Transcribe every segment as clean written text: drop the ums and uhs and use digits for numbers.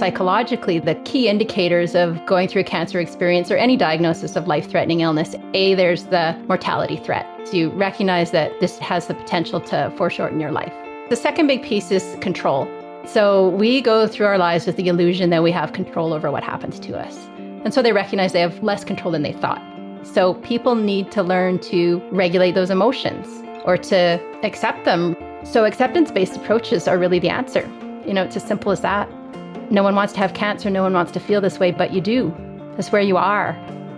psychologically, the key indicators of going through a cancer experience or any diagnosis of life-threatening illness, there's the mortality threat. So you recognize that this has the potential to foreshorten your life. The second big piece is control. So we go through our lives with the illusion that we have control over what happens to us. And so they recognize they have less control than they thought. So people need to learn to regulate those emotions or to accept them. So acceptance-based approaches are really the answer. It's as simple as that. No one wants to have cancer. No one wants to feel this way, but you do. That's where you are.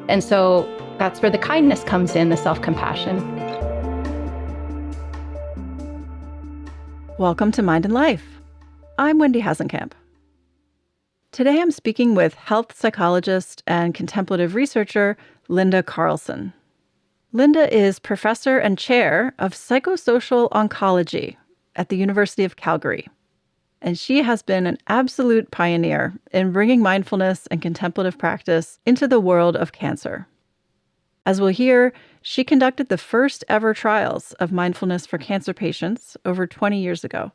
And so that's where the kindness comes in, the self-compassion. Welcome to Mind and Life. I'm Wendy Hasenkamp. Today I'm speaking with health psychologist and contemplative researcher Linda Carlson. Linda is professor and chair of psychosocial oncology at the University of Calgary. And she has been an absolute pioneer in bringing mindfulness and contemplative practice into the world of cancer. As we'll hear, she conducted the first ever trials of mindfulness for cancer patients over 20 years ago,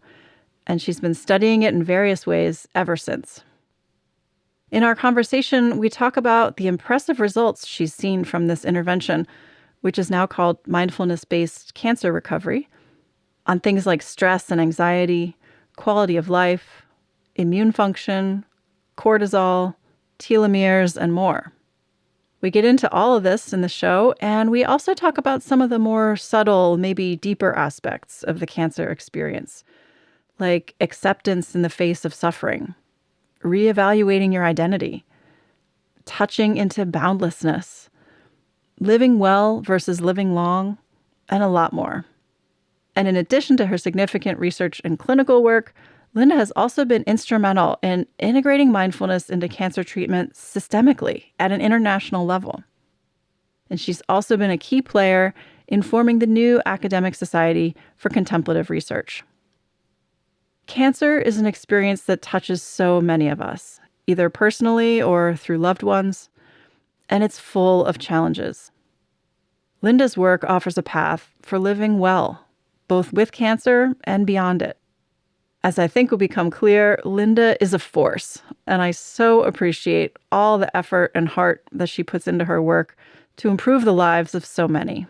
and she's been studying it in various ways ever since. In our conversation, we talk about the impressive results she's seen from this intervention, which is now called mindfulness-based cancer recovery, on things like stress and anxiety, quality of life, immune function, cortisol, telomeres, and more. We get into all of this in the show, and we also talk about some of the more subtle, maybe deeper aspects of the cancer experience, like acceptance in the face of suffering, reevaluating your identity, touching into boundlessness, living well versus living long, and a lot more. And in addition to her significant research and clinical work, Linda has also been instrumental in integrating mindfulness into cancer treatment systemically at an international level. And she's also been a key player in forming the new Academic Society for Contemplative Research. Cancer is an experience that touches so many of us, either personally or through loved ones, and it's full of challenges. Linda's work offers a path for living well, both with cancer and beyond it. As I think will become clear, Linda is a force, and I so appreciate all the effort and heart that she puts into her work to improve the lives of so many.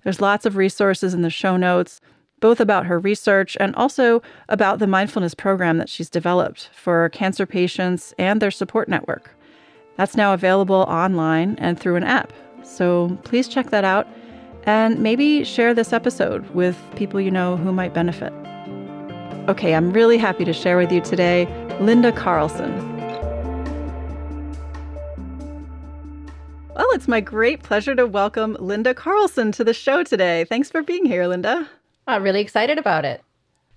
There's lots of resources in the show notes, both about her research and also about the mindfulness program that she's developed for cancer patients and their support network. That's now available online and through an app. So please check that out and maybe share this episode with people you know who might benefit. Okay, I'm really happy to share with you today Linda Carlson. Well, it's my great pleasure to welcome Linda Carlson to the show today. Thanks for being here, Linda. I'm really excited about it.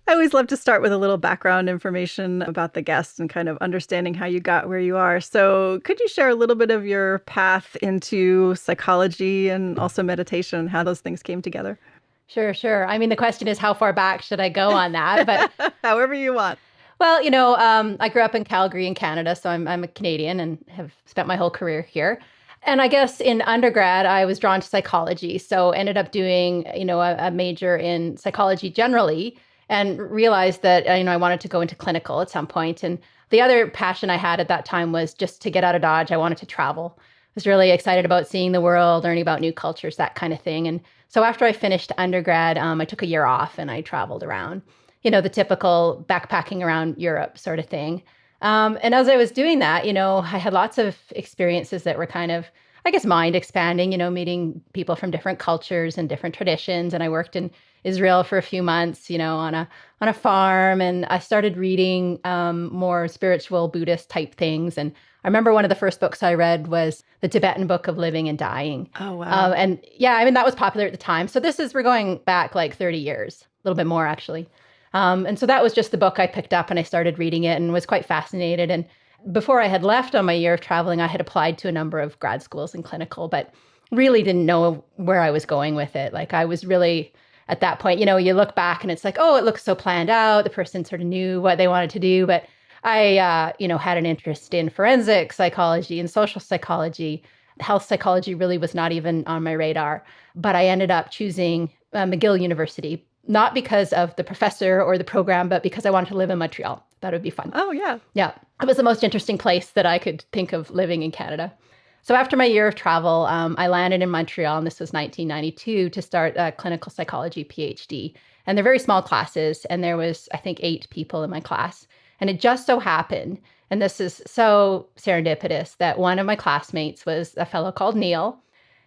I always love to start with a little background information about the guest and kind of understanding how you got where you are. So could you share a little bit of your path into psychology and also meditation and how those things came together? Sure. I mean, the question is, how far back should I go on that? But however you want. Well, I grew up in Calgary in Canada, so I'm a Canadian and have spent my whole career here. And I guess in undergrad, I was drawn to psychology. So ended up doing, a major in psychology generally and realized that, I wanted to go into clinical at some point. And the other passion I had at that time was just to get out of Dodge. I wanted to travel. I was really excited about seeing the world, learning about new cultures, that kind of thing. And so after I finished undergrad, I took a year off and I traveled around, the typical backpacking around Europe sort of thing. And as I was doing that, I had lots of experiences that were kind of, I guess, mind expanding, meeting people from different cultures and different traditions. And I worked in Israel for a few months, on a farm. And I started reading more spiritual Buddhist type things. And I remember one of the first books I read was the Tibetan Book of Living and Dying. Oh, wow. And yeah, that was popular at the time. So we're going back like 30 years, a little bit more actually. And so that was just the book I picked up and I started reading it and was quite fascinated. And before I had left on my year of traveling, I had applied to a number of grad schools in clinical, but really didn't know where I was going with it. Like I was really at that point, you look back and it's like, oh, it looks so planned out. The person sort of knew what they wanted to do. But I, had an interest in forensic psychology and social psychology. Health psychology really was not even on my radar. But I ended up choosing McGill University not because of the professor or the program, but because I wanted to live in Montreal. That would be fun. Oh, yeah. Yeah. It was the most interesting place that I could think of living in Canada. So after my year of travel, I landed in Montreal, and this was 1992, to start a clinical psychology PhD. And they're very small classes, and there was, I think, 8 people in my class. And it just so happened, and this is so serendipitous, that one of my classmates was a fellow called Neil,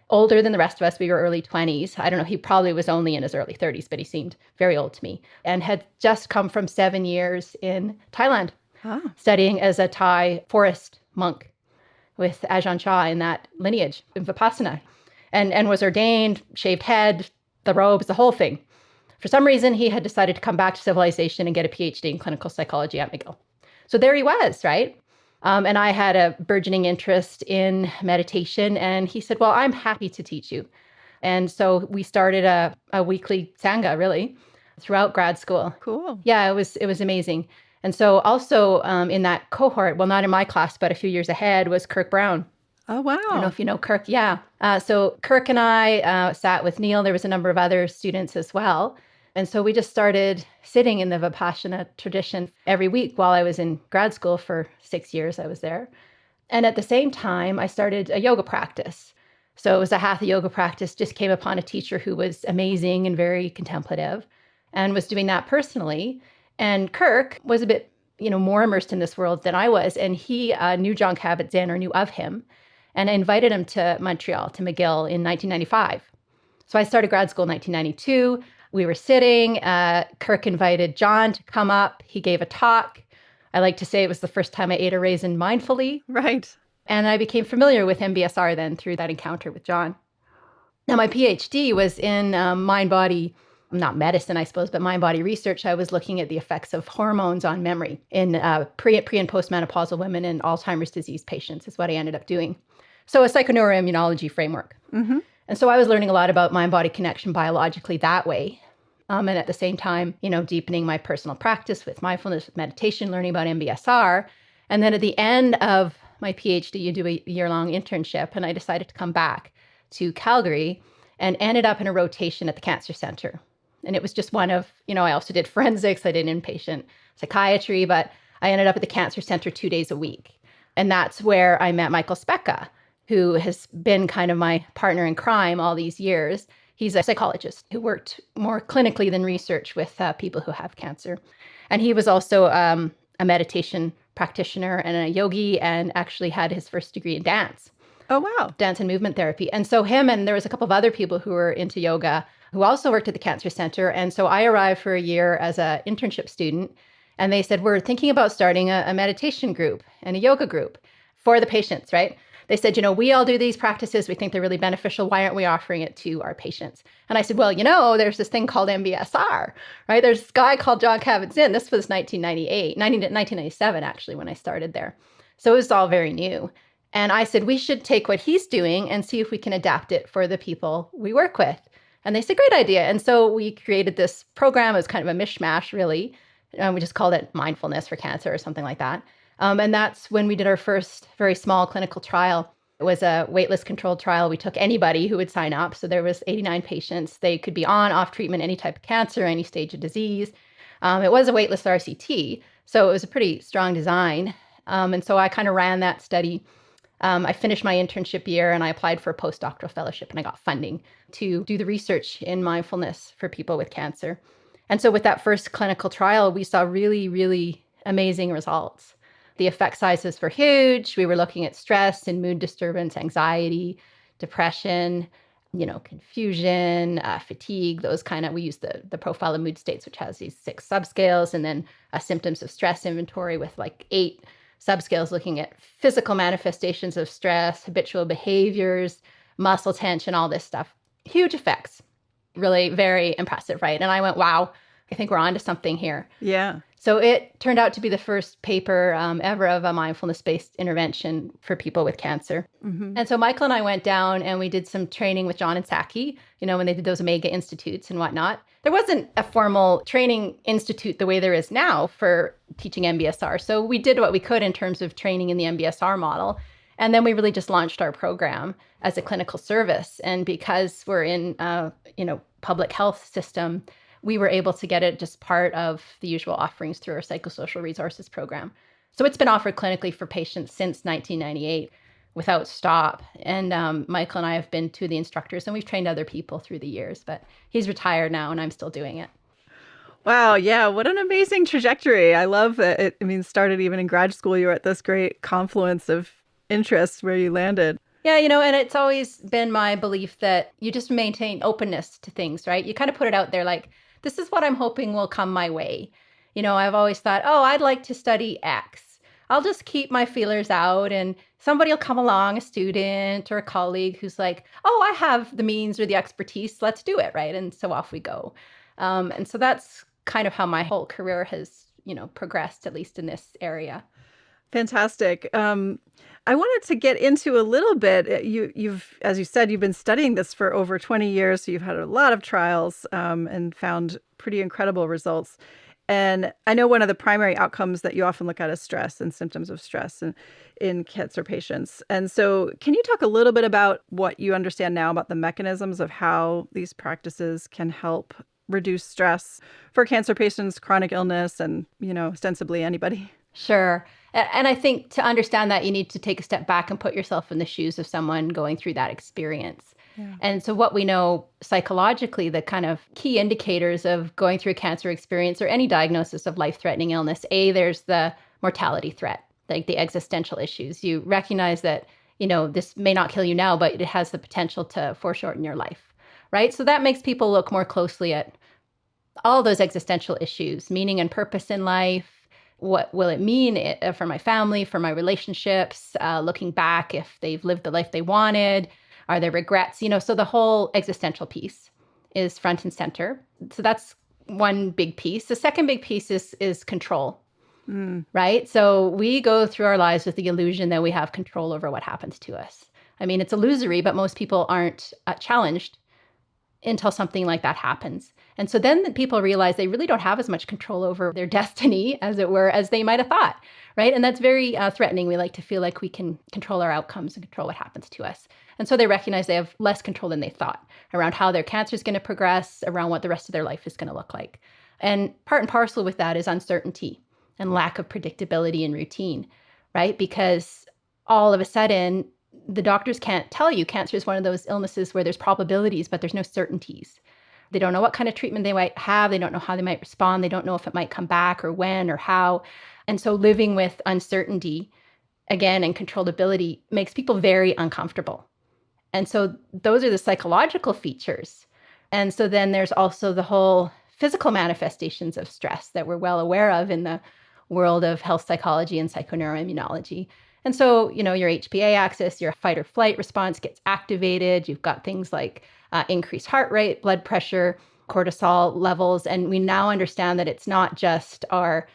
older than the rest of us. We were early 20s. I don't know, he probably was only in his early 30s, but he seemed very old to me, and had just come from 7 years in Thailand, studying as a Thai forest monk with Ajahn Chah in that lineage in Vipassana, and was ordained, shaved head, the robes, the whole thing. For some reason, he had decided to come back to civilization and get a PhD in clinical psychology at McGill. So there he was, right? And I had a burgeoning interest in meditation. And he said, well, I'm happy to teach you. And so we started a weekly Sangha, really, throughout grad school. Cool. Yeah, it was amazing. And so also in that cohort, well, not in my class, but a few years ahead, was Kirk Brown. Oh, wow. I don't know if you know Kirk. Yeah. So Kirk and I sat with Neil. There was a number of other students as well. And so we just started sitting in the Vipassana tradition every week while I was in grad school for 6 years. I was there. And at the same time, I started a yoga practice. So it was a hatha yoga practice, just came upon a teacher who was amazing and very contemplative and was doing that personally. And Kirk was a bit, more immersed in this world than I was. And he knew Jon Kabat-Zinn, or knew of him. And I invited him to Montreal, to McGill in 1995. So I started grad school in 1992. We were sitting. Kirk invited Jon to come up. He gave a talk. I like to say it was the first time I ate a raisin mindfully. Right. And I became familiar with MBSR then through that encounter with Jon. Now, my PhD was in mind-body, not medicine, I suppose, but mind-body research. I was looking at the effects of hormones on memory in pre- and postmenopausal women and Alzheimer's disease patients is what I ended up doing. So a psychoneuroimmunology framework. Mm-hmm. And so I was learning a lot about mind-body connection biologically that way. And at the same time, deepening my personal practice with mindfulness, with meditation, learning about MBSR. And then at the end of my PhD, you do a year-long internship. And I decided to come back to Calgary and ended up in a rotation at the Cancer Center. And it was just one of, I also did forensics, I did inpatient psychiatry, but I ended up at the Cancer Center 2 days a week. And that's where I met Michael Specka, who has been kind of my partner in crime all these years. He's a psychologist who worked more clinically than research with people who have cancer. And he was also a meditation practitioner and a yogi, and actually had his first degree in dance. Oh, wow. Dance and movement therapy. And so him, and there was a couple of other people who were into yoga who also worked at the Cancer Center. And so I arrived for a year as an internship student, and they said, we're thinking about starting a meditation group and a yoga group for the patients, right? They said, we all do these practices. We think they're really beneficial. Why aren't we offering it to our patients? And I said, well, there's this thing called MBSR, right? There's this guy called Jon Kabat-Zinn. This was 1997, actually, when I started there. So it was all very new. And I said, we should take what he's doing and see if we can adapt it for the people we work with. And they said, great idea. And so we created this program. It was kind of a mishmash, really. We just called it Mindfulness for Cancer or something like that. And that's when we did our first very small clinical trial. It was a waitlist controlled trial. We took anybody who would sign up. So there was 89 patients. They could be on, off treatment, any type of cancer, any stage of disease. It was a waitlist RCT. So it was a pretty strong design. And so I kind of ran that study. I finished my internship year and I applied for a postdoctoral fellowship, and I got funding to do the research in mindfulness for people with cancer. And so with that first clinical trial, we saw really, really amazing results. The effect sizes were huge. We were looking at stress and mood disturbance, anxiety, depression, confusion, fatigue, those kind of, we use the profile of mood states, which has these 6 subscales, and then a symptoms of stress inventory with like 8 subscales looking at physical manifestations of stress, habitual behaviors, muscle tension, all this stuff. Huge effects. Really very impressive, right? And I went, wow, I think we're onto something here. Yeah. So it turned out to be the first paper ever of a mindfulness-based intervention for people with cancer. Mm-hmm. And so Michael and I went down and we did some training with John and Saki, when they did those Omega Institutes and whatnot. There wasn't a formal training institute the way there is now for teaching MBSR. So we did what we could in terms of training in the MBSR model. And then we really just launched our program as a clinical service. And because we're in, public health system, we were able to get it just part of the usual offerings through our psychosocial resources program. So it's been offered clinically for patients since 1998 without stop. And Michael and I have been two of the instructors, and we've trained other people through the years, but he's retired now and I'm still doing it. Wow. Yeah. What an amazing trajectory. I love that it, started even in grad school. You were at this great confluence of interests where you landed. Yeah, and it's always been my belief that you just maintain openness to things, right? You kind of put it out there like, this is what I'm hoping will come my way. I've always thought, oh, I'd like to study X. I'll just keep my feelers out and somebody will come along, a student or a colleague who's like, oh, I have the means or the expertise. Let's do it, right? And so off we go. And so that's kind of how my whole career has, progressed, at least in this area. Fantastic. I wanted to get into a little bit. You've, as you said, you've been studying this for over 20 years. So you've had a lot of trials and found pretty incredible results. And I know one of the primary outcomes that you often look at is stress and symptoms of stress in cancer patients. And so can you talk a little bit about what you understand now about the mechanisms of how these practices can help reduce stress for cancer patients, chronic illness, and, ostensibly anybody? Sure. And I think to understand that, you need to take a step back and put yourself in the shoes of someone going through that experience. Yeah. And so what we know psychologically, the kind of key indicators of going through a cancer experience or any diagnosis of life-threatening illness, there's the mortality threat, like the existential issues. You recognize that, this may not kill you now, but it has the potential to foreshorten your life, right? So that makes people look more closely at all those existential issues, meaning and purpose in life. What will it mean for my family, for my relationships, looking back if they've lived the life they wanted? Are there regrets? So the whole existential piece is front and center. So that's one big piece. The second big piece is control, right? So we go through our lives with the illusion that we have control over what happens to us. I mean, it's illusory, but most people aren't challenged until something like that happens. And so then people realize they really don't have as much control over their destiny, as it were, as they might have thought, right? And that's very threatening. We like to feel like we can control our outcomes and control what happens to us. And so they recognize they have less control than they thought around how their cancer is going to progress, around what the rest of their life is going to look like. And part and parcel with that is uncertainty and lack of predictability and routine, right? Because all of a sudden, the doctors can't tell you. Cancer is one of those illnesses where there's probabilities, but there's no certainties. They don't know what kind of treatment they might have. They don't know how they might respond. They don't know if it might come back or when or how. And so living with uncertainty, again, and controllability makes people very uncomfortable. And so those are the psychological features. And so then there's also the whole physical manifestations of stress that we're well aware of in the world of health psychology and psychoneuroimmunology. And so, your HPA axis, your fight or flight response gets activated. You've got things like increased heart rate, blood pressure, cortisol levels. And we now understand that it's not just our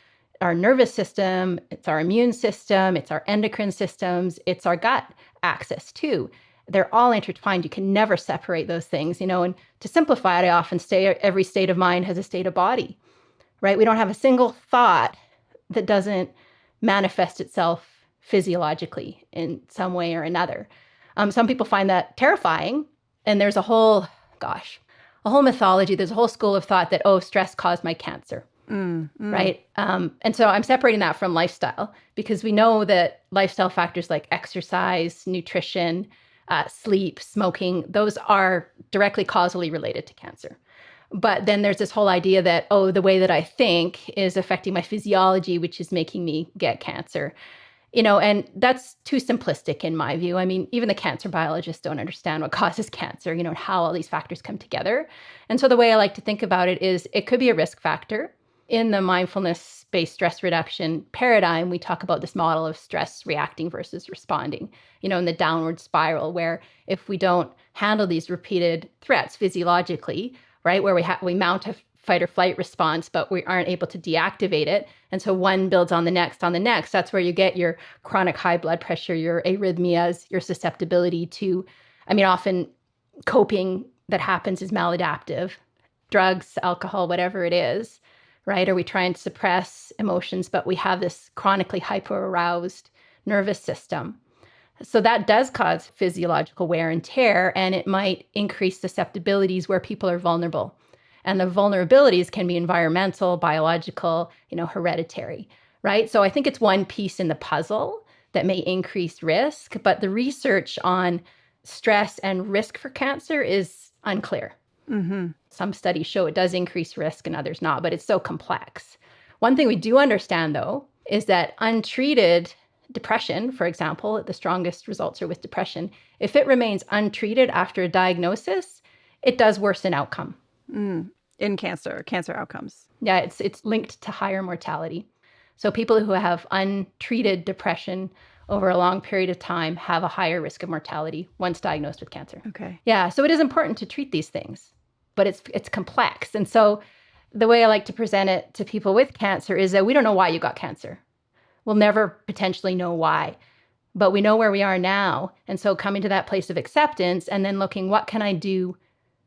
nervous system, it's our immune system, it's our endocrine systems, it's our gut axis too. They're all intertwined. You can never separate those things, and to simplify it, I often say every state of mind has a state of body, right? We don't have a single thought that doesn't manifest itself physiologically in some way or another. Some people find that terrifying. And there's a whole mythology. There's a whole school of thought that, stress caused my cancer, right? And so I'm separating that from lifestyle because we know that lifestyle factors like exercise, nutrition, sleep, smoking, those are directly causally related to cancer. But then there's this whole idea that, the way that I think is affecting my physiology, which is making me get cancer. And that's too simplistic in my view. I mean, even the cancer biologists don't understand what causes cancer, and how all these factors come together. And so the way I like to think about it is it could be a risk factor. In the mindfulness-based stress reduction paradigm, we talk about this model of stress reacting versus responding, in the downward spiral, where if we don't handle these repeated threats physiologically, right, where we mount a fight or flight response, but we aren't able to deactivate it. And so one builds on the next. That's where you get your chronic high blood pressure, your arrhythmias, your susceptibility to, often coping that happens is maladaptive, drugs, alcohol, whatever it is, right? Or we try and suppress emotions, but we have this chronically hyper-aroused nervous system. So that does cause physiological wear and tear, and it might increase susceptibilities where people are vulnerable. And the vulnerabilities can be environmental, biological, hereditary, right? So I think it's one piece in the puzzle that may increase risk, but the research on stress and risk for cancer is unclear. Mm-hmm. Some studies show it does increase risk and others not, but it's so complex. One thing we do understand, though, is that untreated depression, for example, the strongest results are with depression. If it remains untreated after a diagnosis, it does worsen outcome. In cancer outcomes. Yeah, it's linked to higher mortality. So people who have untreated depression over a long period of time have a higher risk of mortality once diagnosed with cancer. Okay. Yeah, so it is important to treat these things, but it's complex. And so the way I like to present it to people with cancer is that we don't know why you got cancer. We'll never potentially know why, but we know where we are now. And so coming to that place of acceptance and then looking, what can I do?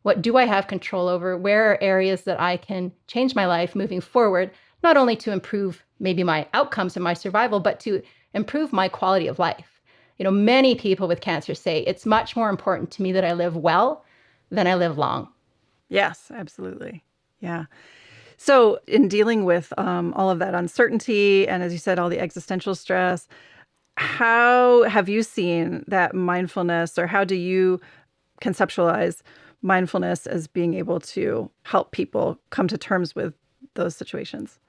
What do I have control over? Where are areas that I can change my life moving forward, not only to improve maybe my outcomes and my survival, but to improve my quality of life. Many people with cancer say it's much more important to me that I live well than I live long. Yes, absolutely. Yeah. So in dealing with all of that uncertainty and, as you said, all the existential stress, how have you seen that mindfulness, or how do you conceptualize mindfulness as being able to help people come to terms with those situations?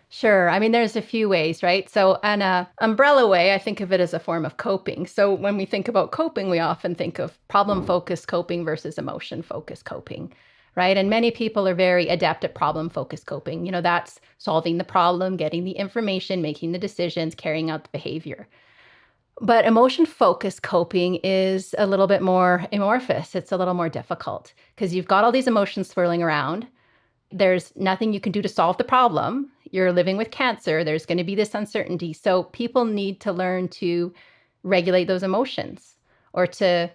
Sure. I mean, there's a few ways, right? So an umbrella way, I think of it as a form of coping. So when we think about coping, we often think of problem-focused coping versus emotion-focused coping, right? And many people are very adept at problem-focused coping. That's solving the problem, getting the information, making the decisions, carrying out the behavior. But emotion-focused coping is a little bit more amorphous. It's a little more difficult because you've got all these emotions swirling around. There's nothing you can do to solve the problem. You're living with cancer. There's going to be this uncertainty. So people need to learn to regulate those emotions, or to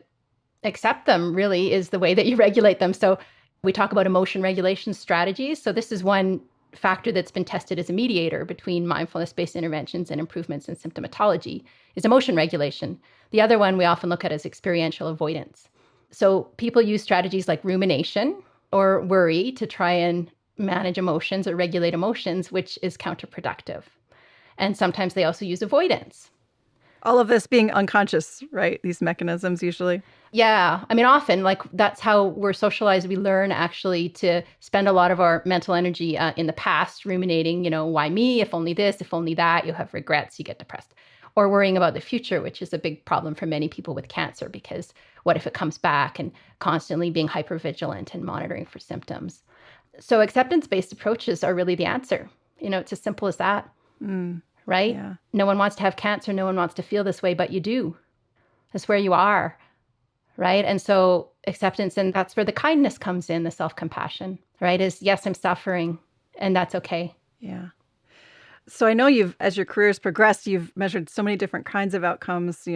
accept them, really, is the way that you regulate them. So we talk about emotion regulation strategies. So this is one factor that's been tested as a mediator between mindfulness-based interventions and improvements in symptomatology is emotion regulation. The other one we often look at is experiential avoidance. So people use strategies like rumination or worry to try and manage emotions or regulate emotions, which is counterproductive. And sometimes they also use avoidance. All of this being unconscious, right? These mechanisms usually. Yeah. I mean, often, that's how we're socialized. We learn actually to spend a lot of our mental energy in the past ruminating, why me? If only this, if only that. You have regrets, you get depressed. Or worrying about the future, which is a big problem for many people with cancer, because what if it comes back, and constantly being hypervigilant and monitoring for symptoms. So acceptance-based approaches are really the answer. It's as simple as that, right? Yeah. No one wants to have cancer. No one wants to feel this way, but you do. That's where you are, right? And so acceptance, and that's where the kindness comes in, the self-compassion, right? Is, yes, I'm suffering, and that's okay. Yeah. So I know as your career has progressed, you've measured so many different kinds of outcomes,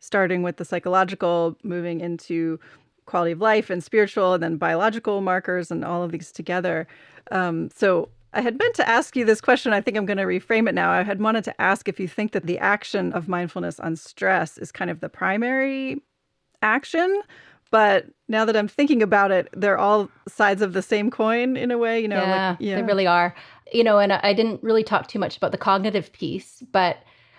starting with the psychological, moving into quality of life and spiritual, and then biological markers, and all of these together. So I had meant to ask you this question. I think I'm going to reframe it now. I had wanted to ask if you think that the action of mindfulness on stress is kind of the primary action. But now that I'm thinking about it, they're all sides of the same coin in a way, Yeah, they really are. And I didn't really talk too much about the cognitive piece, but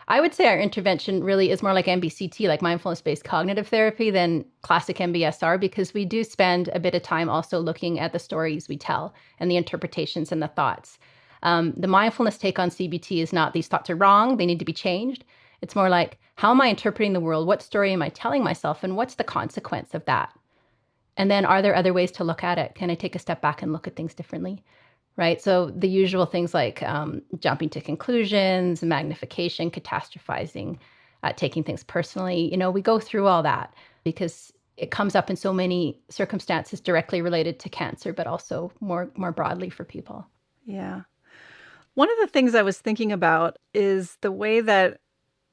I would say our intervention really is more like MBCT, like mindfulness-based cognitive therapy, than classic MBSR, because we do spend a bit of time also looking at the stories we tell and the interpretations and the thoughts. The mindfulness take on CBT is not these thoughts are wrong, they need to be changed. It's more like, how am I interpreting the world? What story am I telling myself? And what's the consequence of that? And then are there other ways to look at it? Can I take a step back and look at things differently? Right? So the usual things like jumping to conclusions, magnification, catastrophizing, taking things personally. We go through all that because it comes up in so many circumstances directly related to cancer, but also more broadly for people. Yeah. One of the things I was thinking about is the way that,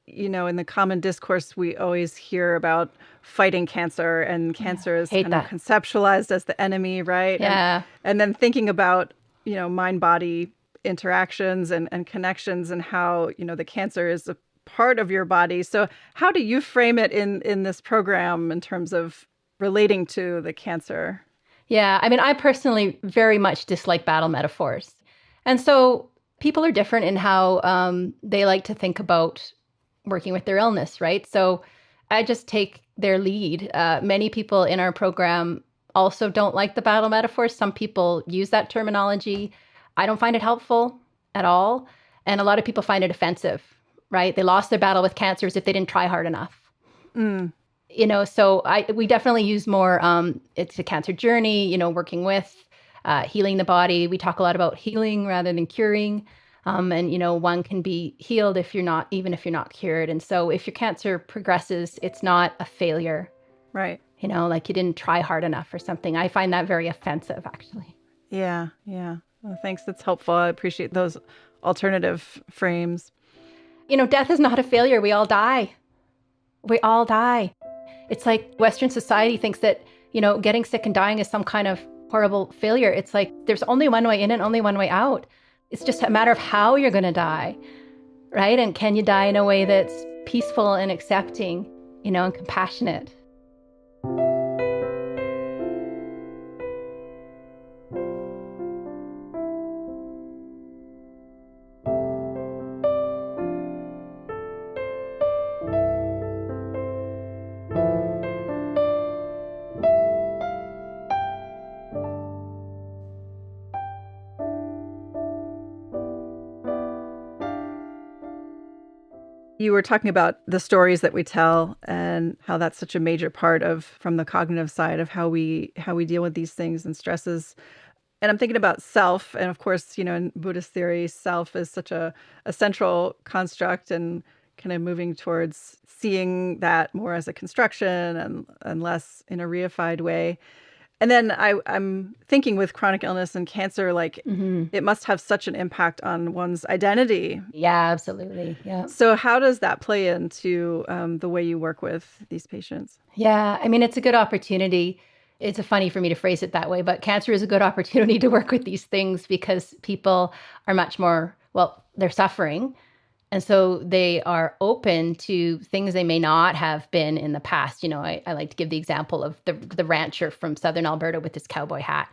in the common discourse, we always hear about fighting cancer, and cancer is kind of conceptualized as the enemy, right? Yeah. And then thinking about, mind-body interactions and connections, and how, the cancer is a part of your body. So how do you frame it in this program in terms of relating to the cancer? Yeah. I mean, I personally very much dislike battle metaphors. And so people are different in how they like to think about working with their illness, right? So I just take their lead. Many people in our program also don't like the battle metaphors. Some people use that terminology. I don't find it helpful at all. And a lot of people find it offensive, right? They lost their battle with cancer as if they didn't try hard enough. Mm. So we definitely use more, it's a cancer journey, working with, healing the body. We talk a lot about healing rather than curing. And one can be healed even if you're not cured. And so if your cancer progresses, it's not a failure. Right. Like you didn't try hard enough or something. I find that very offensive, actually. Yeah. Yeah. Well, thanks. That's helpful. I appreciate those alternative frames. Death is not a failure. We all die. We all die. It's like Western society thinks that, getting sick and dying is some kind of horrible failure. It's like there's only one way in and only one way out. It's just a matter of how you're going to die, right? And can you die in a way that's peaceful and accepting, and compassionate? You were talking about the stories that we tell and how that's such a major part of, from the cognitive side, of how we deal with these things and stresses. And I'm thinking about self. And of course, in Buddhist theory, self is such a central construct, and kind of moving towards seeing that more as a construction and less in a reified way. And then I'm thinking with chronic illness and cancer, like it must have such an impact on one's identity. Yeah, absolutely. Yeah. So how does that play into the way you work with these patients? Yeah. I mean, it's a good opportunity. It's funny for me to phrase it that way, but cancer is a good opportunity to work with these things because people are much more, they're suffering. And so they are open to things they may not have been in the past. I like to give the example of the rancher from southern Alberta with his cowboy hat,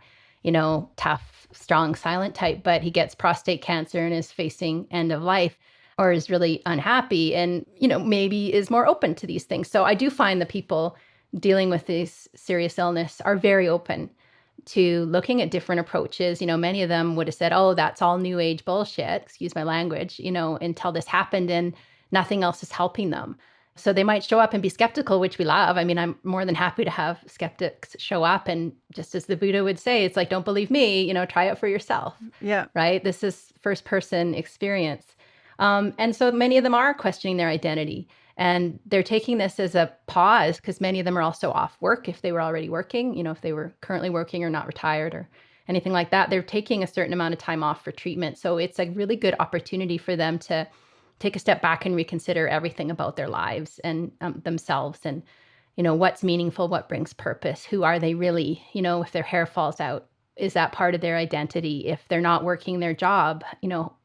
tough, strong, silent type, but he gets prostate cancer and is facing end of life or is really unhappy and, maybe is more open to these things. So I do find the people dealing with this serious illness are very open to looking at different approaches. Many of them would have said, oh, that's all new age bullshit, excuse my language, until this happened and nothing else is helping them. So they might show up and be skeptical, which we love. I mean, I'm more than happy to have skeptics show up. And just as the Buddha would say, it's like, don't believe me, try it for yourself. Yeah. Right. This is first person experience. And so many of them are questioning their identity. And they're taking this as a pause because many of them are also off work if they were already working, if they were currently working or not retired or anything like that. They're taking a certain amount of time off for treatment. So it's a really good opportunity for them to take a step back and reconsider everything about their lives and themselves and, what's meaningful, what brings purpose, who are they really, if their hair falls out, is that part of their identity? If they're not working their job,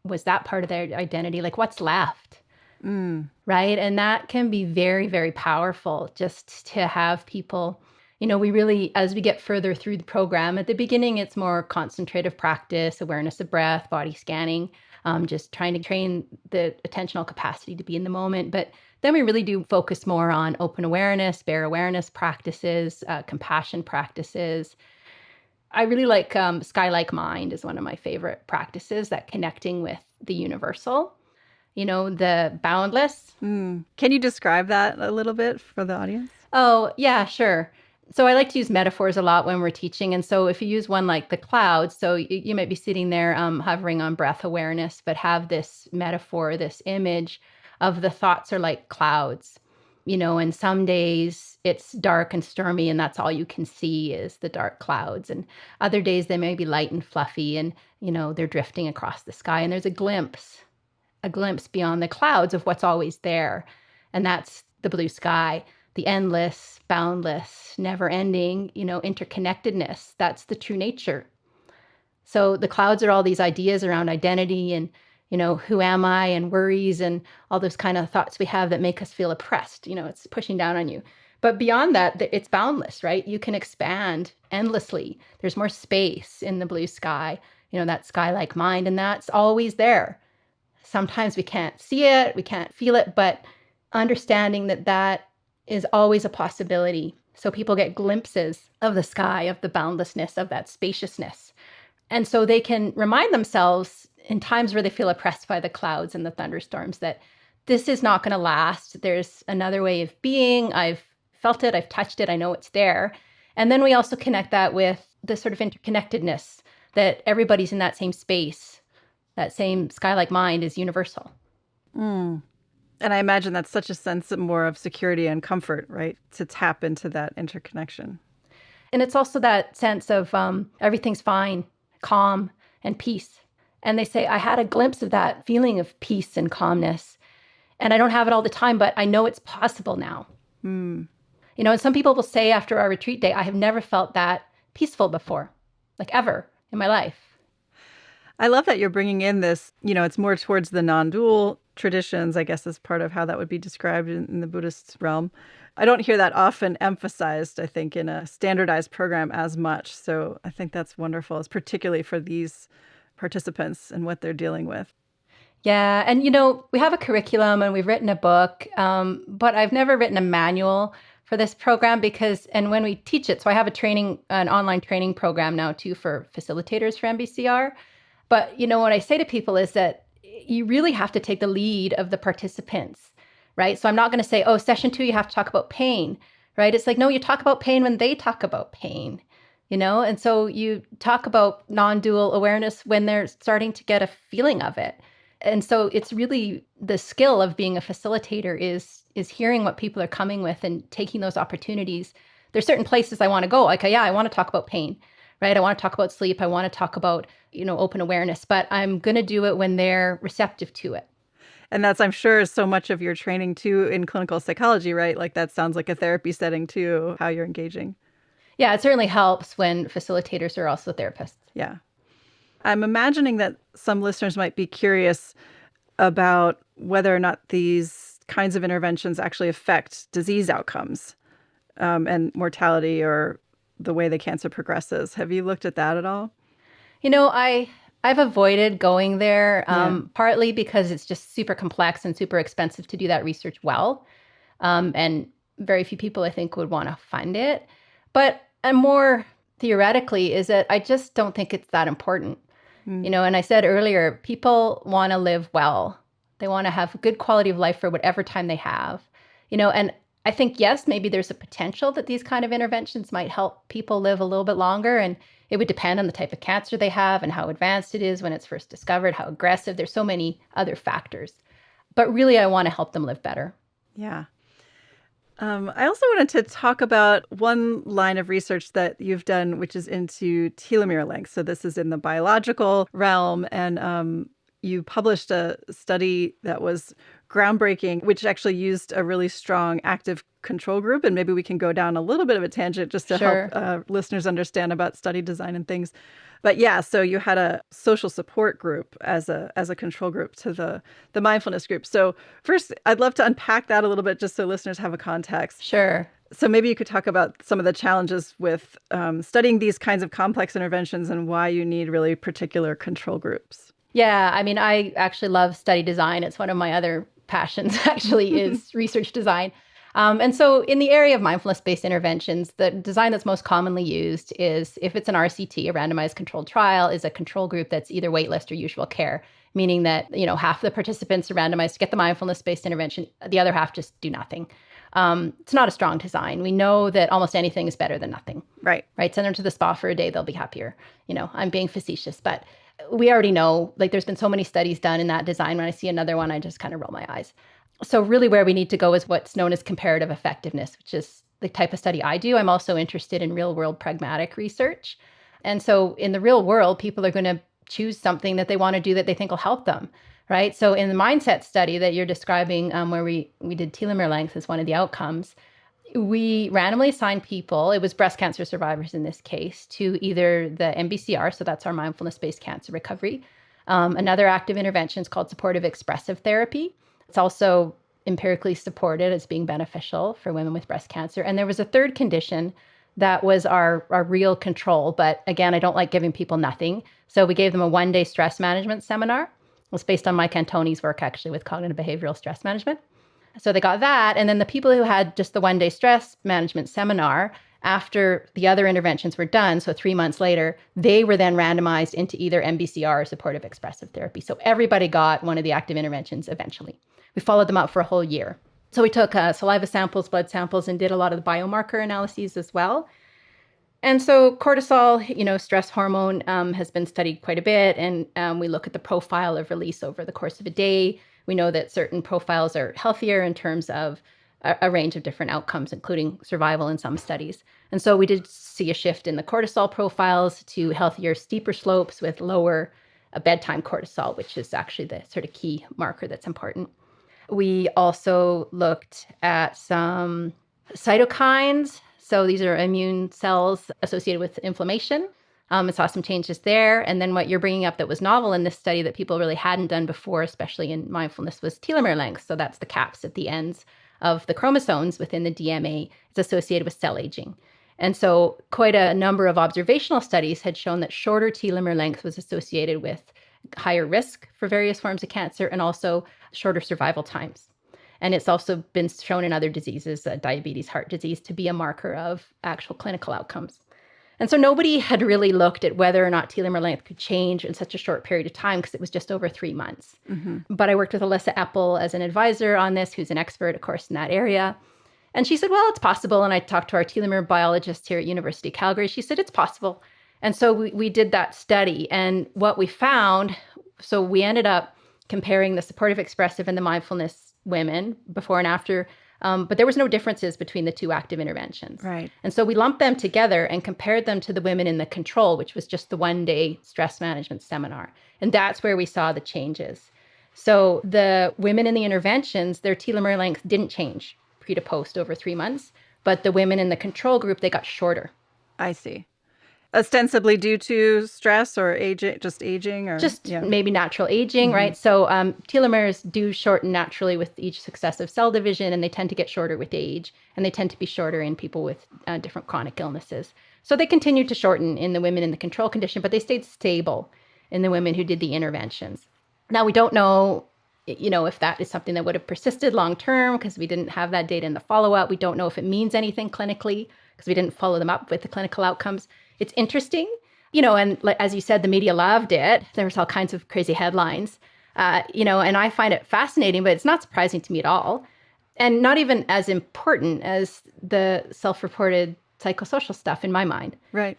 was that part of their identity? Like what's left? Right. And that can be very, very powerful just to have people, we really, as we get further through the program, at the beginning, it's more concentrative practice, awareness of breath, body scanning, just trying to train the attentional capacity to be in the moment. But then we really do focus more on open awareness, bare awareness practices, compassion practices. I really like sky-like mind is one of my favorite practices, that connecting with the universal. The boundless. Can you describe that a little bit for the audience? Oh, yeah, sure. So I like to use metaphors a lot when we're teaching. And so if you use one like the clouds, so you might be sitting there hovering on breath awareness, but have this metaphor, this image of the thoughts are like clouds, and some days it's dark and stormy and that's all you can see is the dark clouds. And other days they may be light and fluffy and, they're drifting across the sky and there's a glimpse beyond the clouds of what's always there. And that's the blue sky, the endless, boundless, never-ending, interconnectedness. That's the true nature. So the clouds are all these ideas around identity and, who am I and worries and all those kind of thoughts we have that make us feel oppressed. It's pushing down on you. But beyond that, it's boundless, right? You can expand endlessly. There's more space in the blue sky, that sky-like mind, and that's always there. Sometimes we can't see it, we can't feel it, but understanding that that is always a possibility. So people get glimpses of the sky, of the boundlessness, of that spaciousness. And so they can remind themselves in times where they feel oppressed by the clouds and the thunderstorms that this is not going to last. There's another way of being. I've felt it, I've touched it, I know it's there. And then we also connect that with the sort of interconnectedness that everybody's in that same space. That same sky-like mind is universal. Mm. And I imagine that's such a sense of more of security and comfort, right? To tap into that interconnection. And it's also that sense of everything's fine, calm, and peace. And they say, I had a glimpse of that feeling of peace and calmness. And I don't have it all the time, but I know it's possible now. Mm. And some people will say after our retreat day, I have never felt that peaceful before, like ever in my life. I love that you're bringing in this, it's more towards the non-dual traditions, I guess, as part of how that would be described in the Buddhist realm. I don't hear that often emphasized, I think, in a standardized program as much. So I think that's wonderful, particularly for these participants and what they're dealing with. Yeah. And, we have a curriculum and we've written a book, but I've never written a manual for this program and when we teach it, so I have an online training program now too for facilitators for MBCR. But, what I say to people is that you really have to take the lead of the participants, right? So I'm not going to say, session 2, you have to talk about pain, right? It's like, no, you talk about pain when they talk about pain, And so you talk about non-dual awareness when they're starting to get a feeling of it. And so it's really the skill of being a facilitator is hearing what people are coming with and taking those opportunities. There's certain places I want to go. Like, yeah, I want to talk about pain, right? I want to talk about sleep. I want to talk about, open awareness, but I'm going to do it when they're receptive to it. And that's, I'm sure, so much of your training too in clinical psychology, right? Like that sounds like a therapy setting too, how you're engaging. Yeah, it certainly helps when facilitators are also therapists. Yeah. I'm imagining that some listeners might be curious about whether or not these kinds of interventions actually affect disease outcomes and mortality or the way the cancer progresses. Have you looked at that at all? I've avoided going there, partly because it's just super complex and super expensive to do that research well. And very few people, I think, would want to fund it. But more theoretically is that I just don't think it's that important. And I said earlier, people want to live well. They want to have a good quality of life for whatever time they have, and I think, yes, maybe there's a potential that these kind of interventions might help people live a little bit longer. And it would depend on the type of cancer they have and how advanced it is when it's first discovered, how aggressive. There's so many other factors. But really, I want to help them live better. Yeah. I also wanted to talk about one line of research that you've done, which is into telomere length. So this is in the biological realm. And you published a study that was groundbreaking, which actually used a really strong active control group. And maybe we can go down a little bit of a tangent just to help listeners understand about study design and things. But yeah, so you had a social support group as a control group to the mindfulness group. So first, I'd love to unpack that a little bit just so listeners have a context. Sure. So maybe you could talk about some of the challenges with studying these kinds of complex interventions and why you need really particular control groups. Yeah, I mean, I actually love study design. It's one of my other passions, actually, is research design. And so in the area of mindfulness-based interventions, the design that's most commonly used is, if it's an RCT, a randomized controlled trial, is a control group that's either waitlist or usual care, meaning that, half the participants are randomized to get the mindfulness-based intervention, the other half just do nothing. It's not a strong design. We know that almost anything is better than nothing. Right. Send them to the spa for a day, they'll be happier. I'm being facetious, but we already know, there's been so many studies done in that design. When I see another one, I just kind of roll my eyes. So really where we need to go is what's known as comparative effectiveness, which is the type of study I do. I'm also interested in real world pragmatic research. And so in the real world, people are going to choose something that they want to do that they think will help them, right? So in the mindset study that you're describing, where we did telomere length as one of the outcomes, we randomly assigned people, it was breast cancer survivors in this case, to either the MBCR, so that's our mindfulness-based cancer recovery. Another active intervention is called supportive expressive therapy. It's also empirically supported as being beneficial for women with breast cancer. And there was a third condition that was our real control. But again, I don't like giving people nothing. So we gave them a 1-day stress management seminar. It was based on Mike Antoni's work, actually, with cognitive behavioral stress management. So they got that. And then the people who had just the 1-day stress management seminar, after the other interventions were done, so 3 months later, they were then randomized into either MBCR or supportive expressive therapy. So everybody got one of the active interventions eventually. We followed them up for a whole year. So we took saliva samples, blood samples, and did a lot of the biomarker analyses as well. And so cortisol, stress hormone, has been studied quite a bit. And we look at the profile of release over the course of a day. We know that certain profiles are healthier in terms of a range of different outcomes, including survival in some studies. And so we did see a shift in the cortisol profiles to healthier, steeper slopes with lower bedtime cortisol, which is actually the sort of key marker that's important. We also looked at some cytokines. So these are immune cells associated with inflammation. And saw some changes there. And then what you're bringing up that was novel in this study that people really hadn't done before, especially in mindfulness, was telomere length. So that's the caps at the ends of the chromosomes within the DMA. It's associated with cell aging. And so quite a number of observational studies had shown that shorter telomere length was associated with higher risk for various forms of cancer and also shorter survival times. And it's also been shown in other diseases, diabetes, heart disease, to be a marker of actual clinical outcomes. And so nobody had really looked at whether or not telomere length could change in such a short period of time because it was just over 3 months. Mm-hmm. But I worked with Alyssa Eppel as an advisor on this, who's an expert, of course, in that area. And she said, well, it's possible. And I talked to our telomere biologist here at University of Calgary. She said, it's possible. And so we did that study. And what we found, so we ended up comparing the supportive expressive and the mindfulness women before and after, but there was no differences between the two active interventions. Right. And so we lumped them together and compared them to the women in the control, which was just the 1-day stress management seminar. And that's where we saw the changes. So the women in the interventions, their telomere length didn't change pre to post over 3 months, but the women in the control group, they got shorter. I see. Ostensibly due to stress or aging, or maybe natural aging, mm-hmm. right? So telomeres do shorten naturally with each successive cell division, and they tend to get shorter with age, and they tend to be shorter in people with different chronic illnesses. So they continued to shorten in the women in the control condition, but they stayed stable in the women who did the interventions. Now, we don't know, if that is something that would have persisted long term because we didn't have that data in the follow-up. We don't know if it means anything clinically because we didn't follow them up with the clinical outcomes. It's interesting, and as you said, the media loved it. There was all kinds of crazy headlines, and I find it fascinating, but it's not surprising to me at all. And not even as important as the self-reported psychosocial stuff in my mind. Right.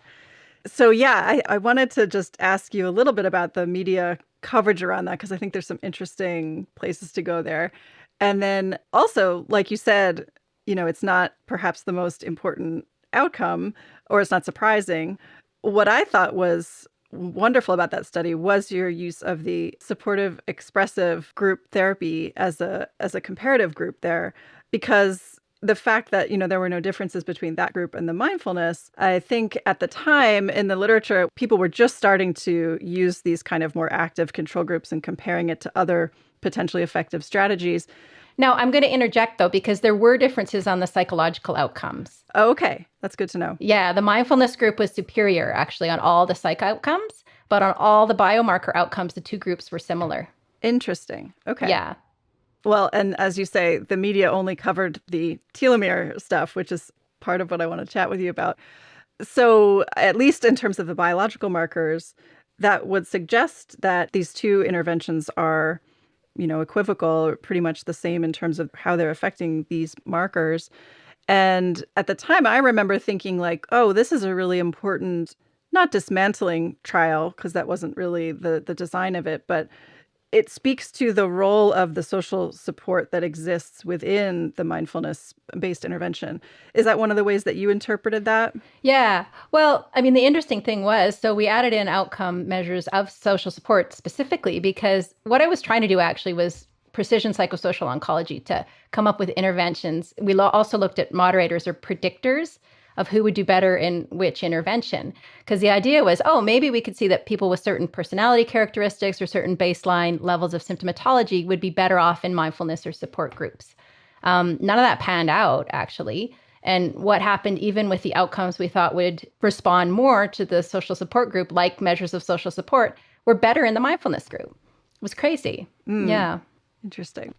So, I wanted to just ask you a little bit about the media coverage around that, because I think there's some interesting places to go there. And then also, like you said, it's not perhaps the most important outcome, or it's not surprising. What I thought was wonderful about that study was your use of the supportive expressive group therapy as a comparative group there, because the fact that, there were no differences between that group and the mindfulness, I think at the time in the literature, people were just starting to use these kind of more active control groups and comparing it to other potentially effective strategies. Now, I'm going to interject, though, because there were differences on the psychological outcomes. Oh, okay. That's good to know. Yeah, the mindfulness group was superior, actually, on all the psych outcomes, but on all the biomarker outcomes, the two groups were similar. Interesting. Okay. Yeah. Well, and as you say, the media only covered the telomere stuff, which is part of what I want to chat with you about. So at least in terms of the biological markers, that would suggest that these two interventions are equivocal, or pretty much the same in terms of how they're affecting these markers. And at the time, I remember thinking like, oh, this is a really important, not dismantling trial, because that wasn't really the design of it, but it speaks to the role of the social support that exists within the mindfulness-based intervention. Is that one of the ways that you interpreted that? Yeah. Well, I mean, the interesting thing was, so we added in outcome measures of social support specifically because what I was trying to do actually was precision psychosocial oncology to come up with interventions. We also looked at moderators or predictors of who would do better in which intervention. Because the idea was, oh, maybe we could see that people with certain personality characteristics or certain baseline levels of symptomatology would be better off in mindfulness or support groups. None of that panned out, actually. And what happened even with the outcomes we thought would respond more to the social support group, like measures of social support, were better in the mindfulness group. It was crazy. Yeah. Interesting.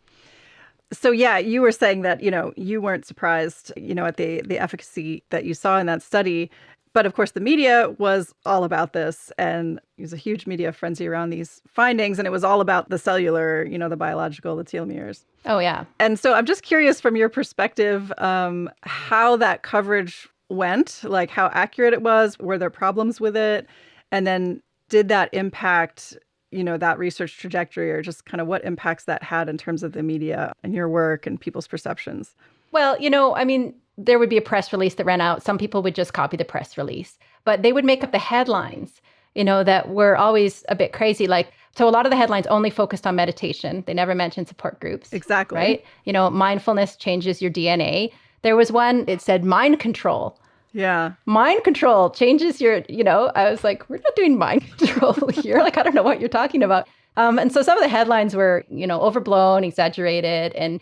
So, yeah, you were saying that, you weren't surprised, at the efficacy that you saw in that study. But of course, the media was all about this, and it was a huge media frenzy around these findings. And it was all about the cellular, the biological, the telomeres. Oh, yeah. And so I'm just curious from your perspective, how that coverage went, like how accurate it was. Were there problems with it? And then did that impact, that research trajectory, or just kind of what impacts that had in terms of the media and your work and people's perceptions? Well, there would be a press release that ran out. Some people would just copy the press release, but they would make up the headlines, that were always a bit crazy. So a lot of the headlines only focused on meditation. They never mentioned support groups. Exactly. Right? Mindfulness changes your DNA. There was one, it said mind control. Yeah. Mind control changes your, I was like, we're not doing mind control here. I don't know what you're talking about. And so some of the headlines were, overblown, exaggerated, and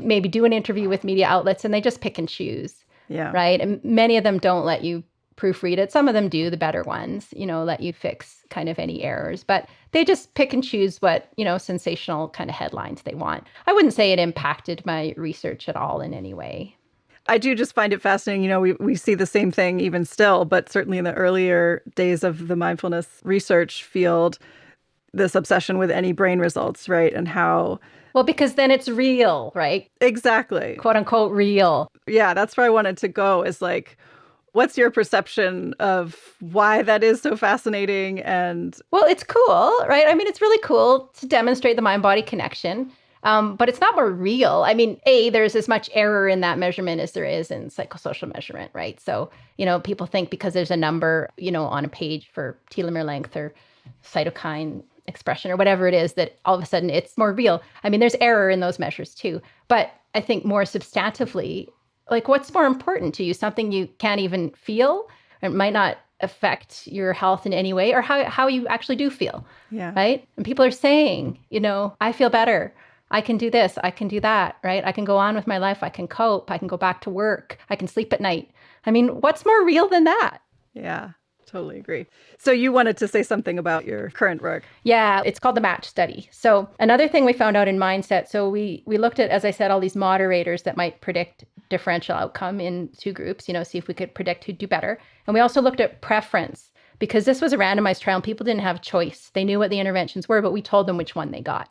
maybe do an interview with media outlets and they just pick and choose. Yeah. Right. And many of them don't let you proofread it. Some of them do, the better ones, let you fix kind of any errors, but they just pick and choose what, sensational kind of headlines they want. I wouldn't say it impacted my research at all in any way. I do just find it fascinating. We see the same thing even still, but certainly in the earlier days of the mindfulness research field, this obsession with any brain results, right? And how... Well, because then it's real, right? Exactly. Quote unquote real. Yeah, that's where I wanted to go, is what's your perception of why that is so fascinating? And well, it's cool, right? It's really cool to demonstrate the mind-body connection, but it's not more real. There's as much error in that measurement as there is in psychosocial measurement, right? So, people think because there's a number, on a page for telomere length or cytokine expression or whatever it is, that all of a sudden it's more real. There's error in those measures too. But I think more substantively, what's more important to you? Something you can't even feel, it might not affect your health in any way, or how you actually do feel. Yeah. Right. And people are saying, I feel better. I can do this. I can do that. Right. I can go on with my life. I can cope. I can go back to work. I can sleep at night. What's more real than that? Yeah. Totally agree. So you wanted to say something about your current work. Yeah, it's called the match study. So another thing we found out in mindset, so we looked at, as I said, all these moderators that might predict differential outcome in two groups, see if we could predict who'd do better. And we also looked at preference, because this was a randomized trial and people didn't have a choice. They knew what the interventions were, but we told them which one they got.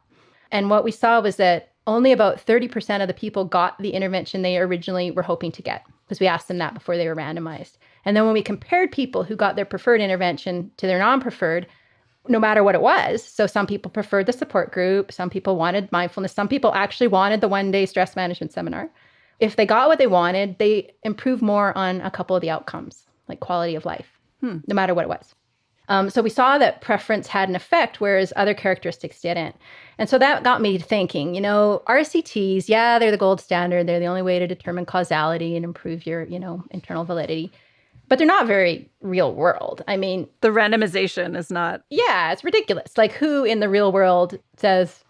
And what we saw was that only about 30% of the people got the intervention they originally were hoping to get, because we asked them that before they were randomized. And then when we compared people who got their preferred intervention to their non-preferred, no matter what it was, so some people preferred the support group, some people wanted mindfulness, some people actually wanted the one-day stress management seminar. If they got what they wanted, they improved more on a couple of the outcomes, like quality of life, no matter what it was. So we saw that preference had an effect, whereas other characteristics didn't. And so that got me thinking, RCTs, yeah, they're the gold standard. They're the only way to determine causality and improve your, internal validity. But they're not very real world. The randomization is not... Yeah, it's ridiculous. Who in the real world says,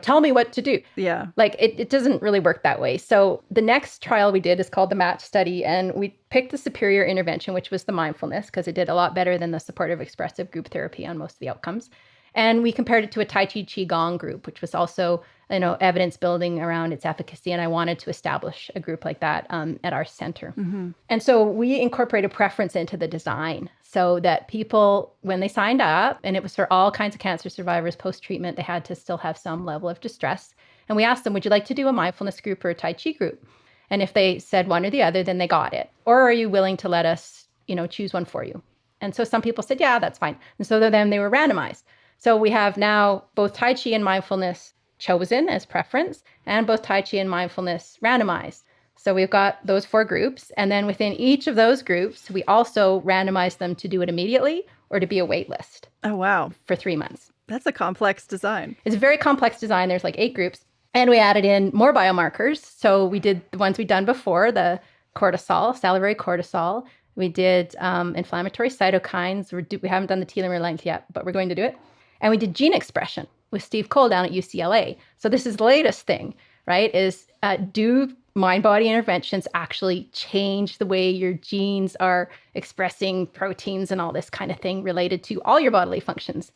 tell me what to do? Yeah. It doesn't really work that way. So the next trial we did is called the match study. And we picked the superior intervention, which was the mindfulness, because it did a lot better than the supportive expressive group therapy on most of the outcomes. And we compared it to a Tai Chi Qigong group, which was also, evidence building around its efficacy. And I wanted to establish a group like that at our center. Mm-hmm. And so we incorporated preference into the design so that people, when they signed up, and it was for all kinds of cancer survivors post-treatment, they had to still have some level of distress. And we asked them, would you like to do a mindfulness group or a Tai Chi group? And if they said one or the other, then they got it. Or are you willing to let us, choose one for you? And so some people said, yeah, that's fine. And so then they were randomized. So we have now both Tai Chi and mindfulness chosen as preference, and both Tai Chi and mindfulness randomized. So we've got those 4 groups. And then within each of those groups, we also randomize them to do it immediately or to be a wait list. Oh, wow. For 3 months. That's a complex design. It's a very complex design. There's 8 groups. And we added in more biomarkers. So we did the ones we'd done before, the cortisol, salivary cortisol. We did inflammatory cytokines. We haven't done the telomere length yet, but we're going to do it. And we did gene expression with Steve Cole down at UCLA. So this is the latest thing, right? Is do mind-body interventions actually change the way your genes are expressing proteins and all this kind of thing related to all your bodily functions?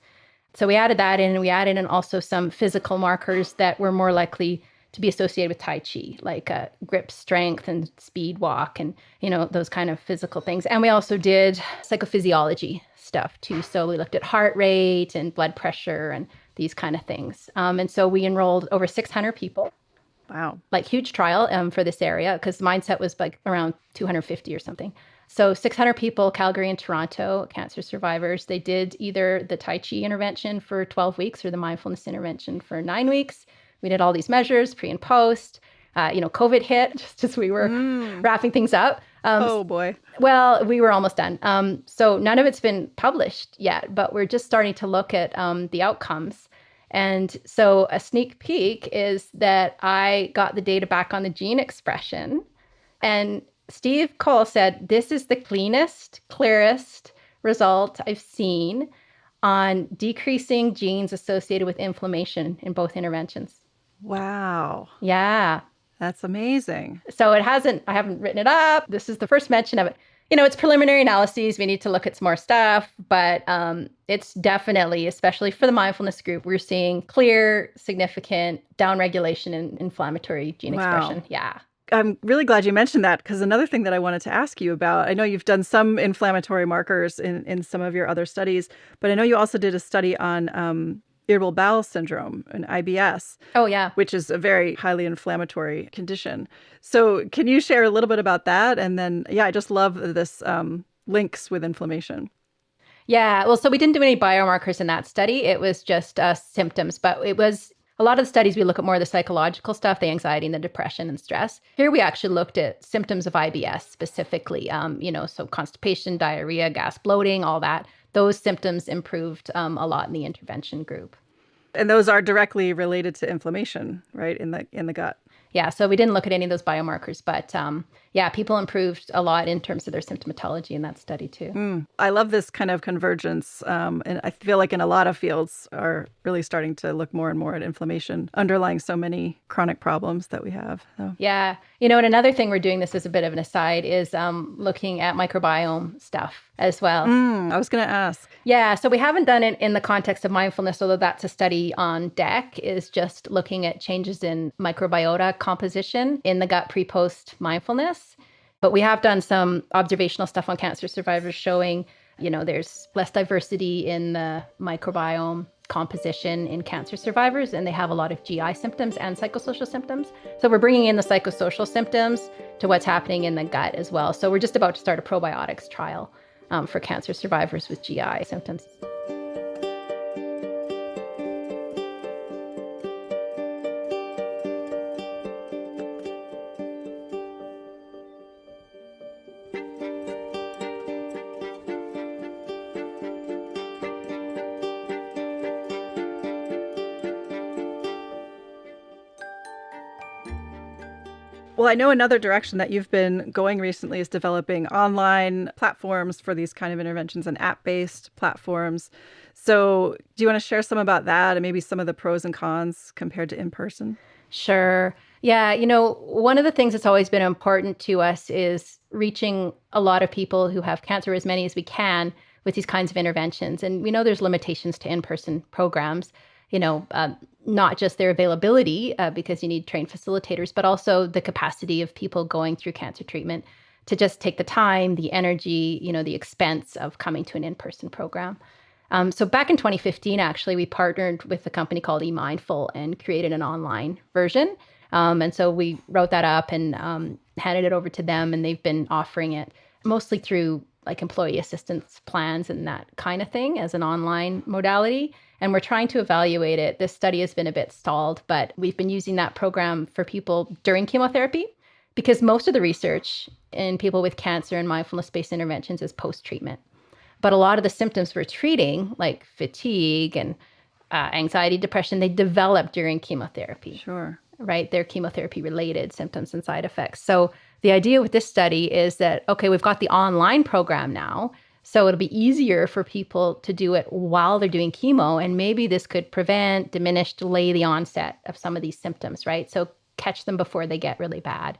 So we added that in, and we added in also some physical markers that were more likely to be associated with Tai Chi, like grip strength and speed walk and, those kind of physical things. And we also did psychophysiology stuff too. So we looked at heart rate and blood pressure and these kind of things. And so we enrolled over 600 people. Wow. Like huge trial for this area, because the mindset was like around 250 or something. So 600 people, Calgary and Toronto, cancer survivors. They did either the Tai Chi intervention for 12 weeks or the mindfulness intervention for 9 weeks. We did all these measures, pre and post. COVID hit just as we were wrapping things up. Oh, boy. Well, we were almost done. So none of it's been published yet, but we're just starting to look at the outcomes. And so a sneak peek is that I got the data back on the gene expression. And Steve Cole said, this is the cleanest, clearest result I've seen on decreasing genes associated with inflammation in both interventions. Wow. Yeah. That's amazing. So I haven't written it up. This is the first mention of it. It's preliminary analyses. We need to look at some more stuff, but it's definitely, especially for the mindfulness group, we're seeing clear, significant downregulation in inflammatory gene expression. Yeah. I'm really glad you mentioned that, because another thing that I wanted to ask you about, I know you've done some inflammatory markers in some of your other studies, but I know you also did a study on irritable bowel syndrome and IBS. Oh, yeah. Which is a very highly inflammatory condition. So can you share a little bit about that? And then, I just love this links with inflammation. Yeah. Well, so we didn't do any biomarkers in that study. It was just symptoms, but it was a lot of the studies we look at more of the psychological stuff, the anxiety and the depression and stress. Here we actually looked at symptoms of IBS specifically, so constipation, diarrhea, gas, bloating, all that. Those symptoms improved a lot in the intervention group. And those are directly related to inflammation, right, in the gut. Yeah, so we didn't look at any of those biomarkers, but people improved a lot in terms of their symptomatology in that study too. I love this kind of convergence, and I feel like in a lot of fields are really starting to look more and more at inflammation underlying so many chronic problems that we have. So. Yeah, and another thing we're doing, this as a bit of an aside, is looking at microbiome stuff as well. I was going to ask. Yeah, so we haven't done it in the context of mindfulness, although that's a study on deck, is just looking at changes in microbiota composition in the gut pre-post mindfulness. But we have done some observational stuff on cancer survivors showing, there's less diversity in the microbiome composition in cancer survivors, and they have a lot of GI symptoms and psychosocial symptoms. So we're bringing in the psychosocial symptoms to what's happening in the gut as well. So we're just about to start a probiotics trial for cancer survivors with GI symptoms. Well, I know another direction that you've been going recently is developing online platforms for these kind of interventions and app-based platforms. So do you want to share some about that and maybe some of the pros and cons compared to in-person? Sure. Yeah. One of the things that's always been important to us is reaching a lot of people who have cancer, as many as we can, with these kinds of interventions. And we know there's limitations to in-person programs. Not just their availability, because you need trained facilitators, but also the capacity of people going through cancer treatment to just take the time, the energy, the expense of coming to an in-person program. So back in 2015, actually, we partnered with a company called eMindful and created an online version. And so we wrote that up and handed it over to them, and they've been offering it mostly through like employee assistance plans and that kind of thing as an online modality. And we're trying to evaluate it. This study has been a bit stalled, but we've been using that program for people during chemotherapy, because most of the research in people with cancer and mindfulness-based interventions is post-treatment. But a lot of the symptoms we're treating, like fatigue and anxiety, depression, they develop during chemotherapy. Sure. right? They're chemotherapy-related symptoms and side effects. So the idea with this study is that, okay, we've got the online program now, so it'll be easier for people to do it while they're doing chemo, and maybe this could prevent, diminish, delay the onset of some of these symptoms, right? So catch them before they get really bad.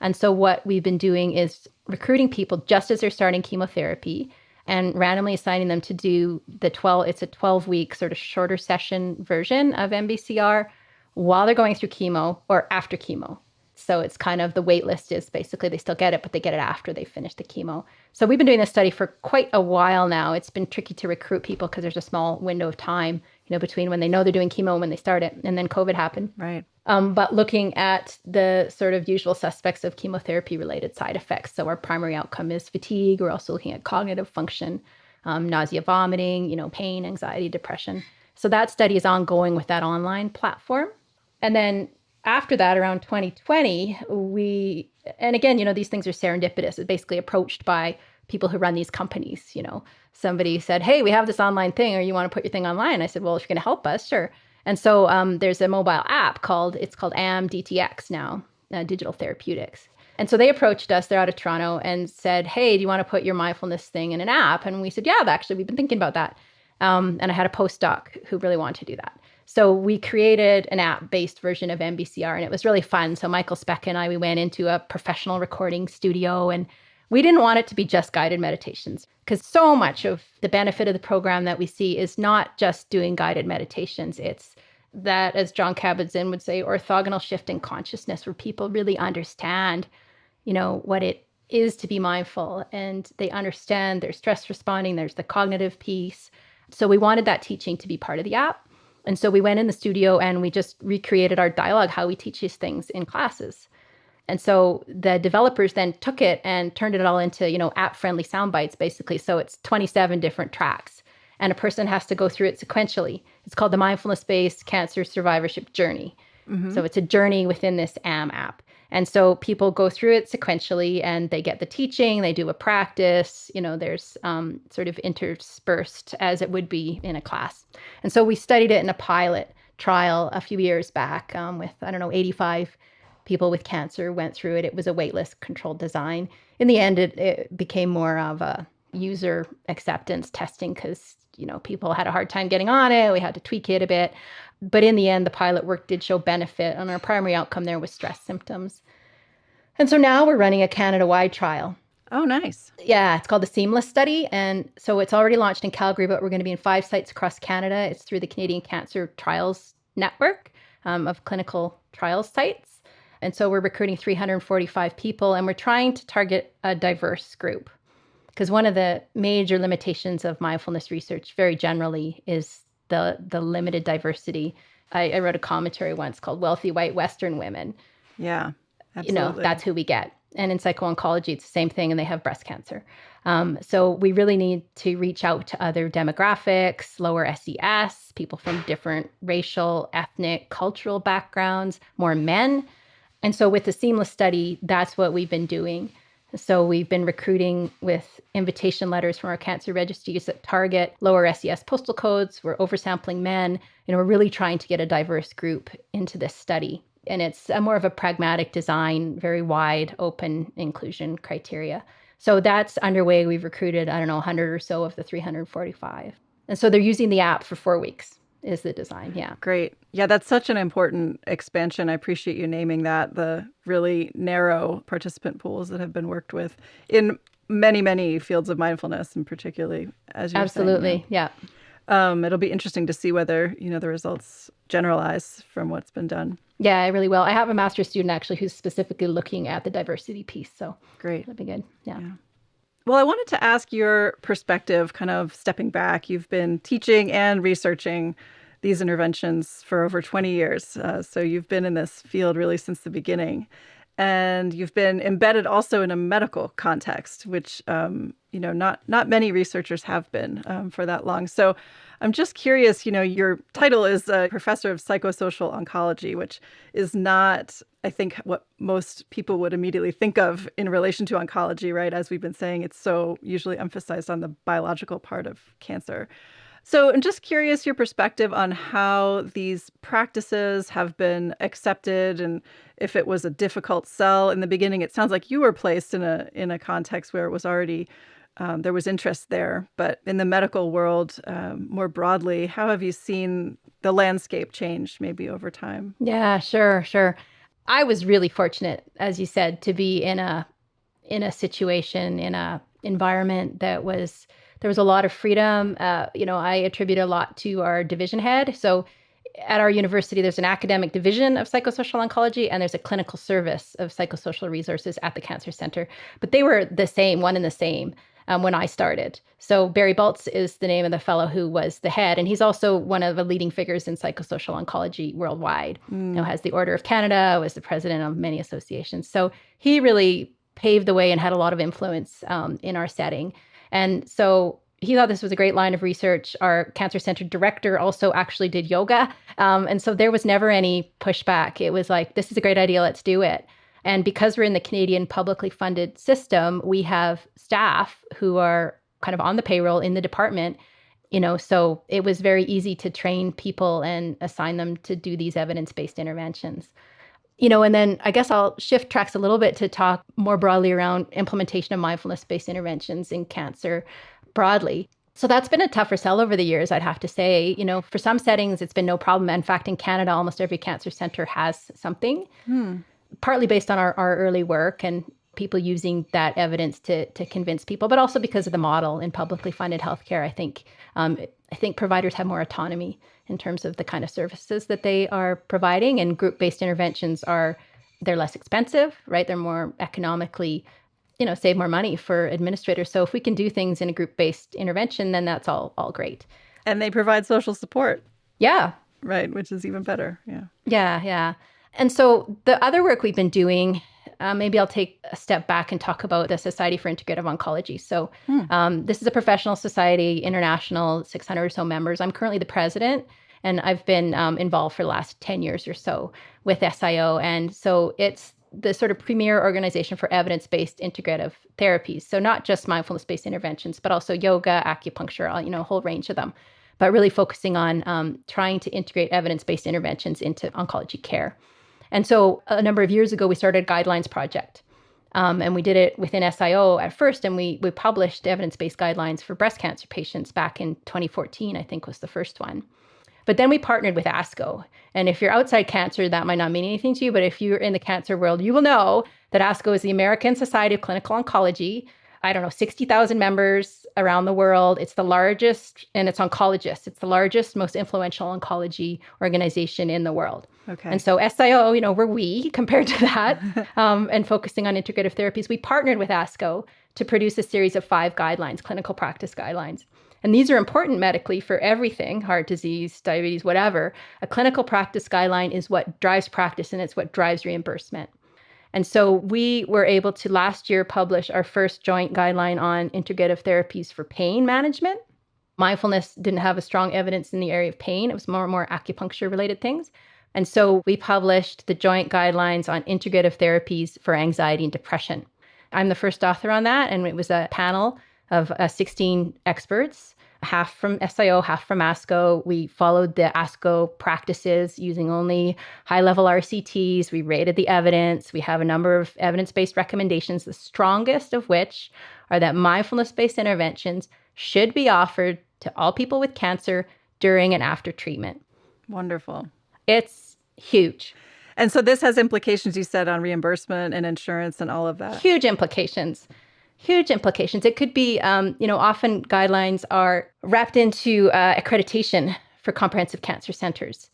And so what we've been doing is recruiting people just as they're starting chemotherapy and randomly assigning them to do it's a 12-week sort of shorter session version of MBCR while they're going through chemo or after chemo. So it's kind of the wait list is basically they still get it, but they get it after they finish the chemo. So we've been doing this study for quite a while now. It's been tricky to recruit people because there's a small window of time, between when they know they're doing chemo and when they start it. And then COVID happened. Right. But looking at the sort of usual suspects of chemotherapy-related side effects. So our primary outcome is fatigue. We're also looking at cognitive function, nausea, vomiting, pain, anxiety, depression. So that study is ongoing with that online platform. And then after that, around 2020, and again, these things are serendipitous. It's basically approached by people who run these companies. Somebody said, hey, we have this online thing, or you want to put your thing online? I said, well, if you're going to help us, sure. And so there's a mobile app called AMDTX now, Digital Therapeutics. And so they approached us, they're out of Toronto, and said, hey, do you want to put your mindfulness thing in an app? And we said, yeah, actually, we've been thinking about that. And I had a postdoc who really wanted to do that. So we created an app-based version of MBCR, and it was really fun. So Michael Speck and I, we went into a professional recording studio, and we didn't want it to be just guided meditations, because so much of the benefit of the program that we see is not just doing guided meditations. It's that, as John Kabat-Zinn would say, orthogonal shift in consciousness, where people really understand, what it is to be mindful, and they understand their stress responding, there's the cognitive piece. So we wanted that teaching to be part of the app. And so we went in the studio and we just recreated our dialogue, how we teach these things in classes. And so the developers then took it and turned it all into, app-friendly sound bites, basically. So it's 27 different tracks, and a person has to go through it sequentially. It's called the Mindfulness-Based Cancer Survivorship Journey. Mm-hmm. So it's a journey within this AM app. And so people go through it sequentially, and they get the teaching, they do a practice, there's sort of interspersed as it would be in a class. And so we studied it in a pilot trial a few years back with, 85 people with cancer went through it. It was a waitlist controlled design. In the end, it became more of a user acceptance testing because, people had a hard time getting on it. We had to tweak it a bit. But in the end, the pilot work did show benefit, and our primary outcome there was stress symptoms. And so now we're running a Canada-wide trial. Oh, nice. Yeah, it's called the Seamless Study. And so it's already launched in Calgary, but we're going to be in 5 sites across Canada. It's through the Canadian Cancer Trials Network of clinical trials sites. And so we're recruiting 345 people, and we're trying to target a diverse group. Because one of the major limitations of mindfulness research very generally is the limited diversity. I wrote a commentary once called Wealthy White Western Women. Yeah, absolutely. That's who we get. And in psycho-oncology, it's the same thing, and they have breast cancer. So we really need to reach out to other demographics, lower SES, people from different racial, ethnic, cultural backgrounds, more men. And so with the Seamless Study, that's what we've been doing. So we've been recruiting with invitation letters from our cancer registries that target lower SES postal codes. We're oversampling men. We're really trying to get a diverse group into this study. And it's more of a pragmatic design, very wide, open inclusion criteria. So that's underway. We've recruited, 100 or so of the 345. And so they're using the app for 4 weeks is the design. Yeah. Great. Yeah, that's such an important expansion. I appreciate you naming that, the really narrow participant pools that have been worked with in many, many fields of mindfulness, and particularly as you're Absolutely. saying. Yeah. It'll be interesting to see whether, the results generalize from what's been done. Yeah, I really will. I have a master's student actually who's specifically looking at the diversity piece. So great. That'd be good. Yeah. Well, I wanted to ask your perspective, kind of stepping back. You've been teaching and researching these interventions for over 20 years. So you've been in this field really since the beginning. And you've been embedded also in a medical context, which, not many researchers have been for that long. So I'm just curious, your title is a professor of psychosocial oncology, which is not, I think, what most people would immediately think of in relation to oncology, right? As we've been saying, it's so usually emphasized on the biological part of cancer. So I'm just curious your perspective on how these practices have been accepted and if it was a difficult sell in the beginning. It sounds like you were placed in a context where it was already there was interest there. But in the medical world, more broadly, how have you seen the landscape change maybe over time? Yeah, sure, sure. I was really fortunate, as you said, to be in a situation, in a environment that was there was a lot of freedom. I attribute a lot to our division head. So at our university, there's an academic division of psychosocial oncology, and there's a clinical service of psychosocial resources at the cancer center. But they were the same, one and the same, when I started. So Barry Baltz is the name of the fellow who was the head, and he's also one of the leading figures in psychosocial oncology worldwide. Has the Order of Canada, was the president of many associations. So he really paved the way and had a lot of influence in our setting. And so he thought this was a great line of research. Our cancer center director also actually did yoga. And so there was never any pushback. It was like, this is a great idea, let's do it. And because we're in the Canadian publicly funded system, we have staff who are kind of on the payroll in the department, so it was very easy to train people and assign them to do these evidence-based interventions. And then I guess I'll shift tracks a little bit to talk more broadly around implementation of mindfulness-based interventions in cancer broadly. So that's been a tougher sell over the years, I'd have to say. For some settings, it's been no problem. In fact, in Canada, almost every cancer center has something, partly based on our early work and people using that evidence to convince people, but also because of the model in publicly funded healthcare. I think providers have more autonomy in terms of the kind of services that they are providing, and group-based interventions they're less expensive, right? They're more economically, save more money for administrators. So if we can do things in a group-based intervention, then that's all great. And they provide social support. Yeah. Right, which is even better. Yeah. Yeah. And so the other work we've been doing, maybe I'll take a step back and talk about the Society for Integrative Oncology. So this is a professional society, international, 600 or so members. I'm currently the president, and I've been involved for the last 10 years or so with SIO. And so it's the sort of premier organization for evidence-based integrative therapies. So not just mindfulness-based interventions, but also yoga, acupuncture, a whole range of them, but really focusing on trying to integrate evidence-based interventions into oncology care. And so a number of years ago, we started a guidelines project. And we did it within SIO at first, and we published evidence-based guidelines for breast cancer patients back in 2014, I think was the first one. But then we partnered with ASCO. And if you're outside cancer, that might not mean anything to you. But if you're in the cancer world, you will know that ASCO is the American Society of Clinical Oncology. 60,000 members around the world. It's the largest, and it's oncologists. It's the largest, most influential oncology organization in the world. Okay. And so SIO, we're we compared to that, and focusing on integrative therapies. We partnered with ASCO to produce a series of 5 guidelines, clinical practice guidelines. And these are important medically for everything, heart disease, diabetes, whatever. A clinical practice guideline is what drives practice, and it's what drives reimbursement. And so we were able to last year publish our first joint guideline on integrative therapies for pain management. Mindfulness didn't have a strong evidence in the area of pain. It was more acupuncture related things. And so we published the joint guidelines on integrative therapies for anxiety and depression. I'm the first author on that, and it was a panel of 16 experts, half from SIO, half from ASCO. We followed the ASCO practices using only high-level RCTs. We rated the evidence. We have a number of evidence-based recommendations, the strongest of which are that mindfulness-based interventions should be offered to all people with cancer during and after treatment. Wonderful. It's huge. And so this has implications, you said, on reimbursement and insurance and all of that. Huge implications. It could be, often guidelines are wrapped into accreditation for comprehensive cancer centers.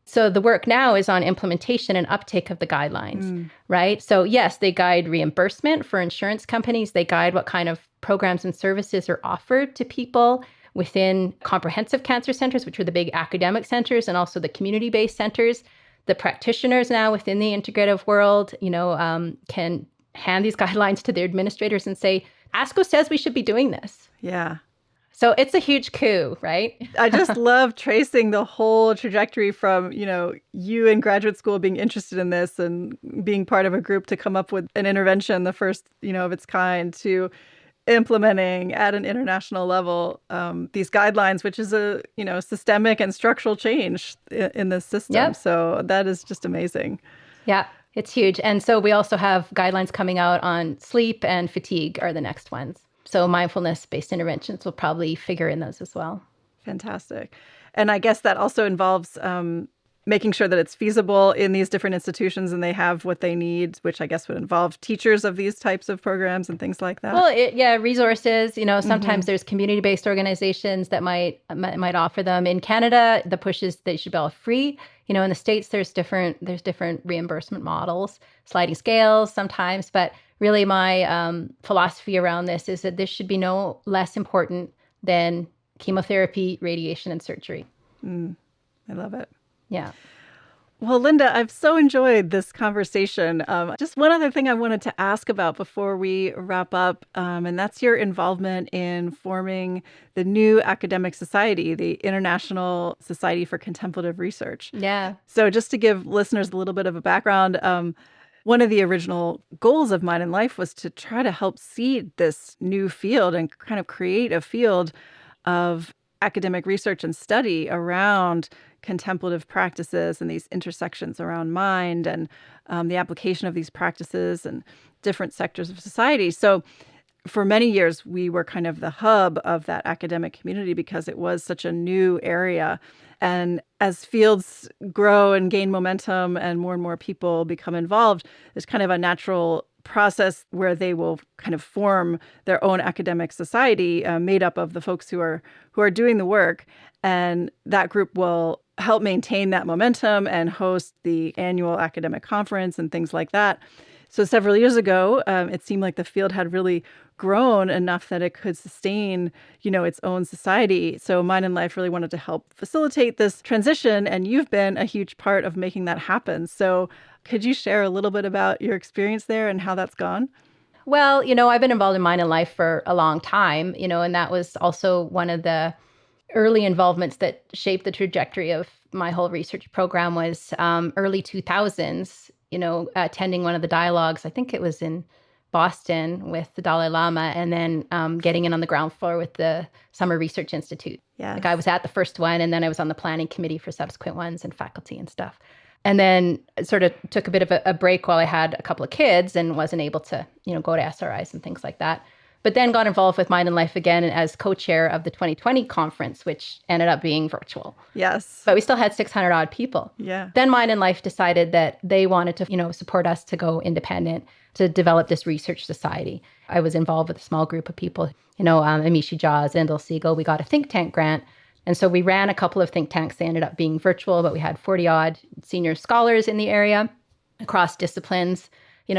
So the work now is on implementation and uptake of the guidelines, right? So yes, they guide reimbursement for insurance companies. They guide what kind of programs and services are offered to people within comprehensive cancer centers, which are the big academic centers, and also the community-based centers. The practitioners now within the integrative world, can hand these guidelines to their administrators and say, ASCO says we should be doing this. Yeah. So it's a huge coup, right? I just love tracing the whole trajectory from, you in graduate school being interested in this and being part of a group to come up with an intervention, the first, of its kind, to implementing at an international level these guidelines, which is a systemic and structural change in this system. Yep. So that is just amazing. Yeah, it's huge. And so we also have guidelines coming out on sleep and fatigue are the next ones. So mindfulness-based interventions will probably figure in those as well. Fantastic. And I guess that also involves making sure that it's feasible in these different institutions and they have what they need, which I guess would involve teachers of these types of programs and things like that. Well, resources. Sometimes there's community-based organizations that might offer them. In Canada, the push is they should be all free. In the States, there's different reimbursement models, sliding scales sometimes. But really, my philosophy around this is that this should be no less important than chemotherapy, radiation, and surgery. I love it. Yeah. Well, Linda, I've so enjoyed this conversation. Just one other thing I wanted to ask about before we wrap up, and that's your involvement in forming the new academic society, the International Society for Contemplative Research. Yeah. So just to give listeners a little bit of a background, one of the original goals of Mind and Life was to try to help seed this new field and kind of create a field of academic research and study around contemplative practices and these intersections around mind and the application of these practices and different sectors of society. So for many years, we were kind of the hub of that academic community because it was such a new area. And as fields grow and gain momentum and more people become involved, there's kind of a natural process where they will kind of form their own academic society made up of the folks who are doing the work. And that group will help maintain that momentum and host the annual academic conference and things like that. So several years ago, it seemed like the field had really grown enough that it could sustain, its own society. So Mind and Life really wanted to help facilitate this transition, and you've been a huge part of making that happen. So could you share a little bit about your experience there and how that's gone? Well, I've been involved in Mind and Life for a long time, and that was also one of the early involvements that shaped the trajectory of my whole research program was early 2000s, attending one of the dialogues. I think it was in Boston with the Dalai Lama, and then getting in on the ground floor with the Summer Research Institute. Yeah. Like I was at the first one, and then I was on the planning committee for subsequent ones and faculty and stuff. And then sort of took a bit of a break while I had a couple of kids and wasn't able to, go to SRIs and things like that. But then got involved with Mind and Life again as co-chair of the 2020 conference, which ended up being virtual. Yes. But we still had 600 odd people. Yeah. Then Mind and Life decided that they wanted to, support us to go independent, to develop this research society. I was involved with a small group of people, Amishi Jaws, Endel Siegel. We got a think tank grant. And so we ran a couple of think tanks. They ended up being virtual, but we had 40 odd senior scholars in the area across disciplines.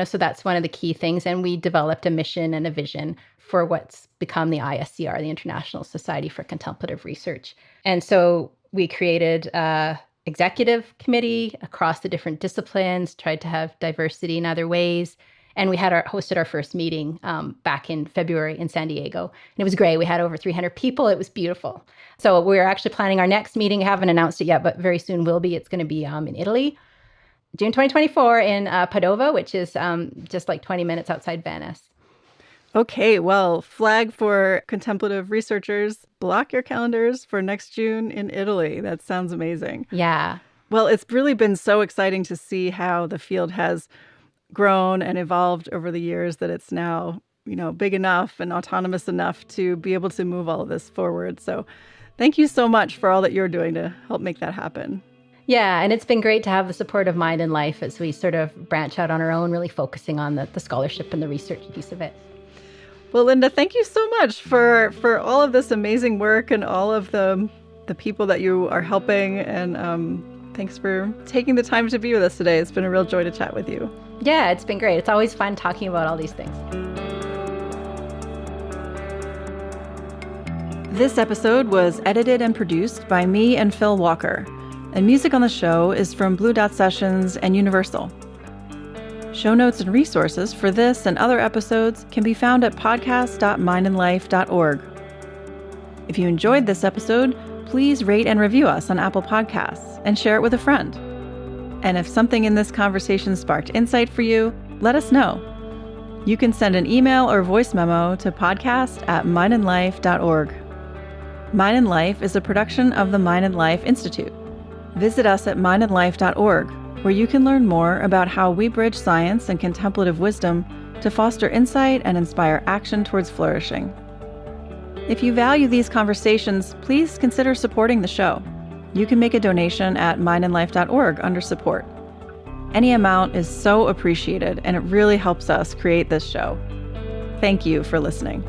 So that's one of the key things. And we developed a mission and a vision for what's become the ISCR, the International Society for Contemplative Research. And so we created an executive committee across the different disciplines, tried to have diversity in other ways. And we had hosted our first meeting back in February in San Diego. And it was great. We had over 300 people. It was beautiful. So we're actually planning our next meeting. I haven't announced it yet, but very soon will be. It's going to be in Italy, June 2024 in Padova, which is just like 20 minutes outside Venice. Okay, well, flag for contemplative researchers. Block your calendars for next June in Italy. That sounds amazing. Yeah. Well, it's really been so exciting to see how the field has grown and evolved over the years that it's now, big enough and autonomous enough to be able to move all of this forward. So thank you so much for all that you're doing to help make that happen. Yeah, and it's been great to have the support of Mind and Life as we sort of branch out on our own, really focusing on the scholarship and the research piece of it. Well, Linda, thank you so much for all of this amazing work and all of the people that you are helping. And thanks for taking the time to be with us today. It's been a real joy to chat with you. Yeah, it's been great. It's always fun talking about all these things. This episode was edited and produced by me and Phil Walker. And music on the show is from Blue Dot Sessions and Universal. Show notes and resources for this and other episodes can be found at podcast.mindandlife.org. If you enjoyed this episode, please rate and review us on Apple Podcasts and share it with a friend. And if something in this conversation sparked insight for you, let us know. You can send an email or voice memo to podcast@mindandlife.org. Mind and Life is a production of the Mind and Life Institute. Visit us at mindandlife.org, where you can learn more about how we bridge science and contemplative wisdom to foster insight and inspire action towards flourishing. If you value these conversations, please consider supporting the show. You can make a donation at mindandlife.org under support. Any amount is so appreciated, and it really helps us create this show. Thank you for listening.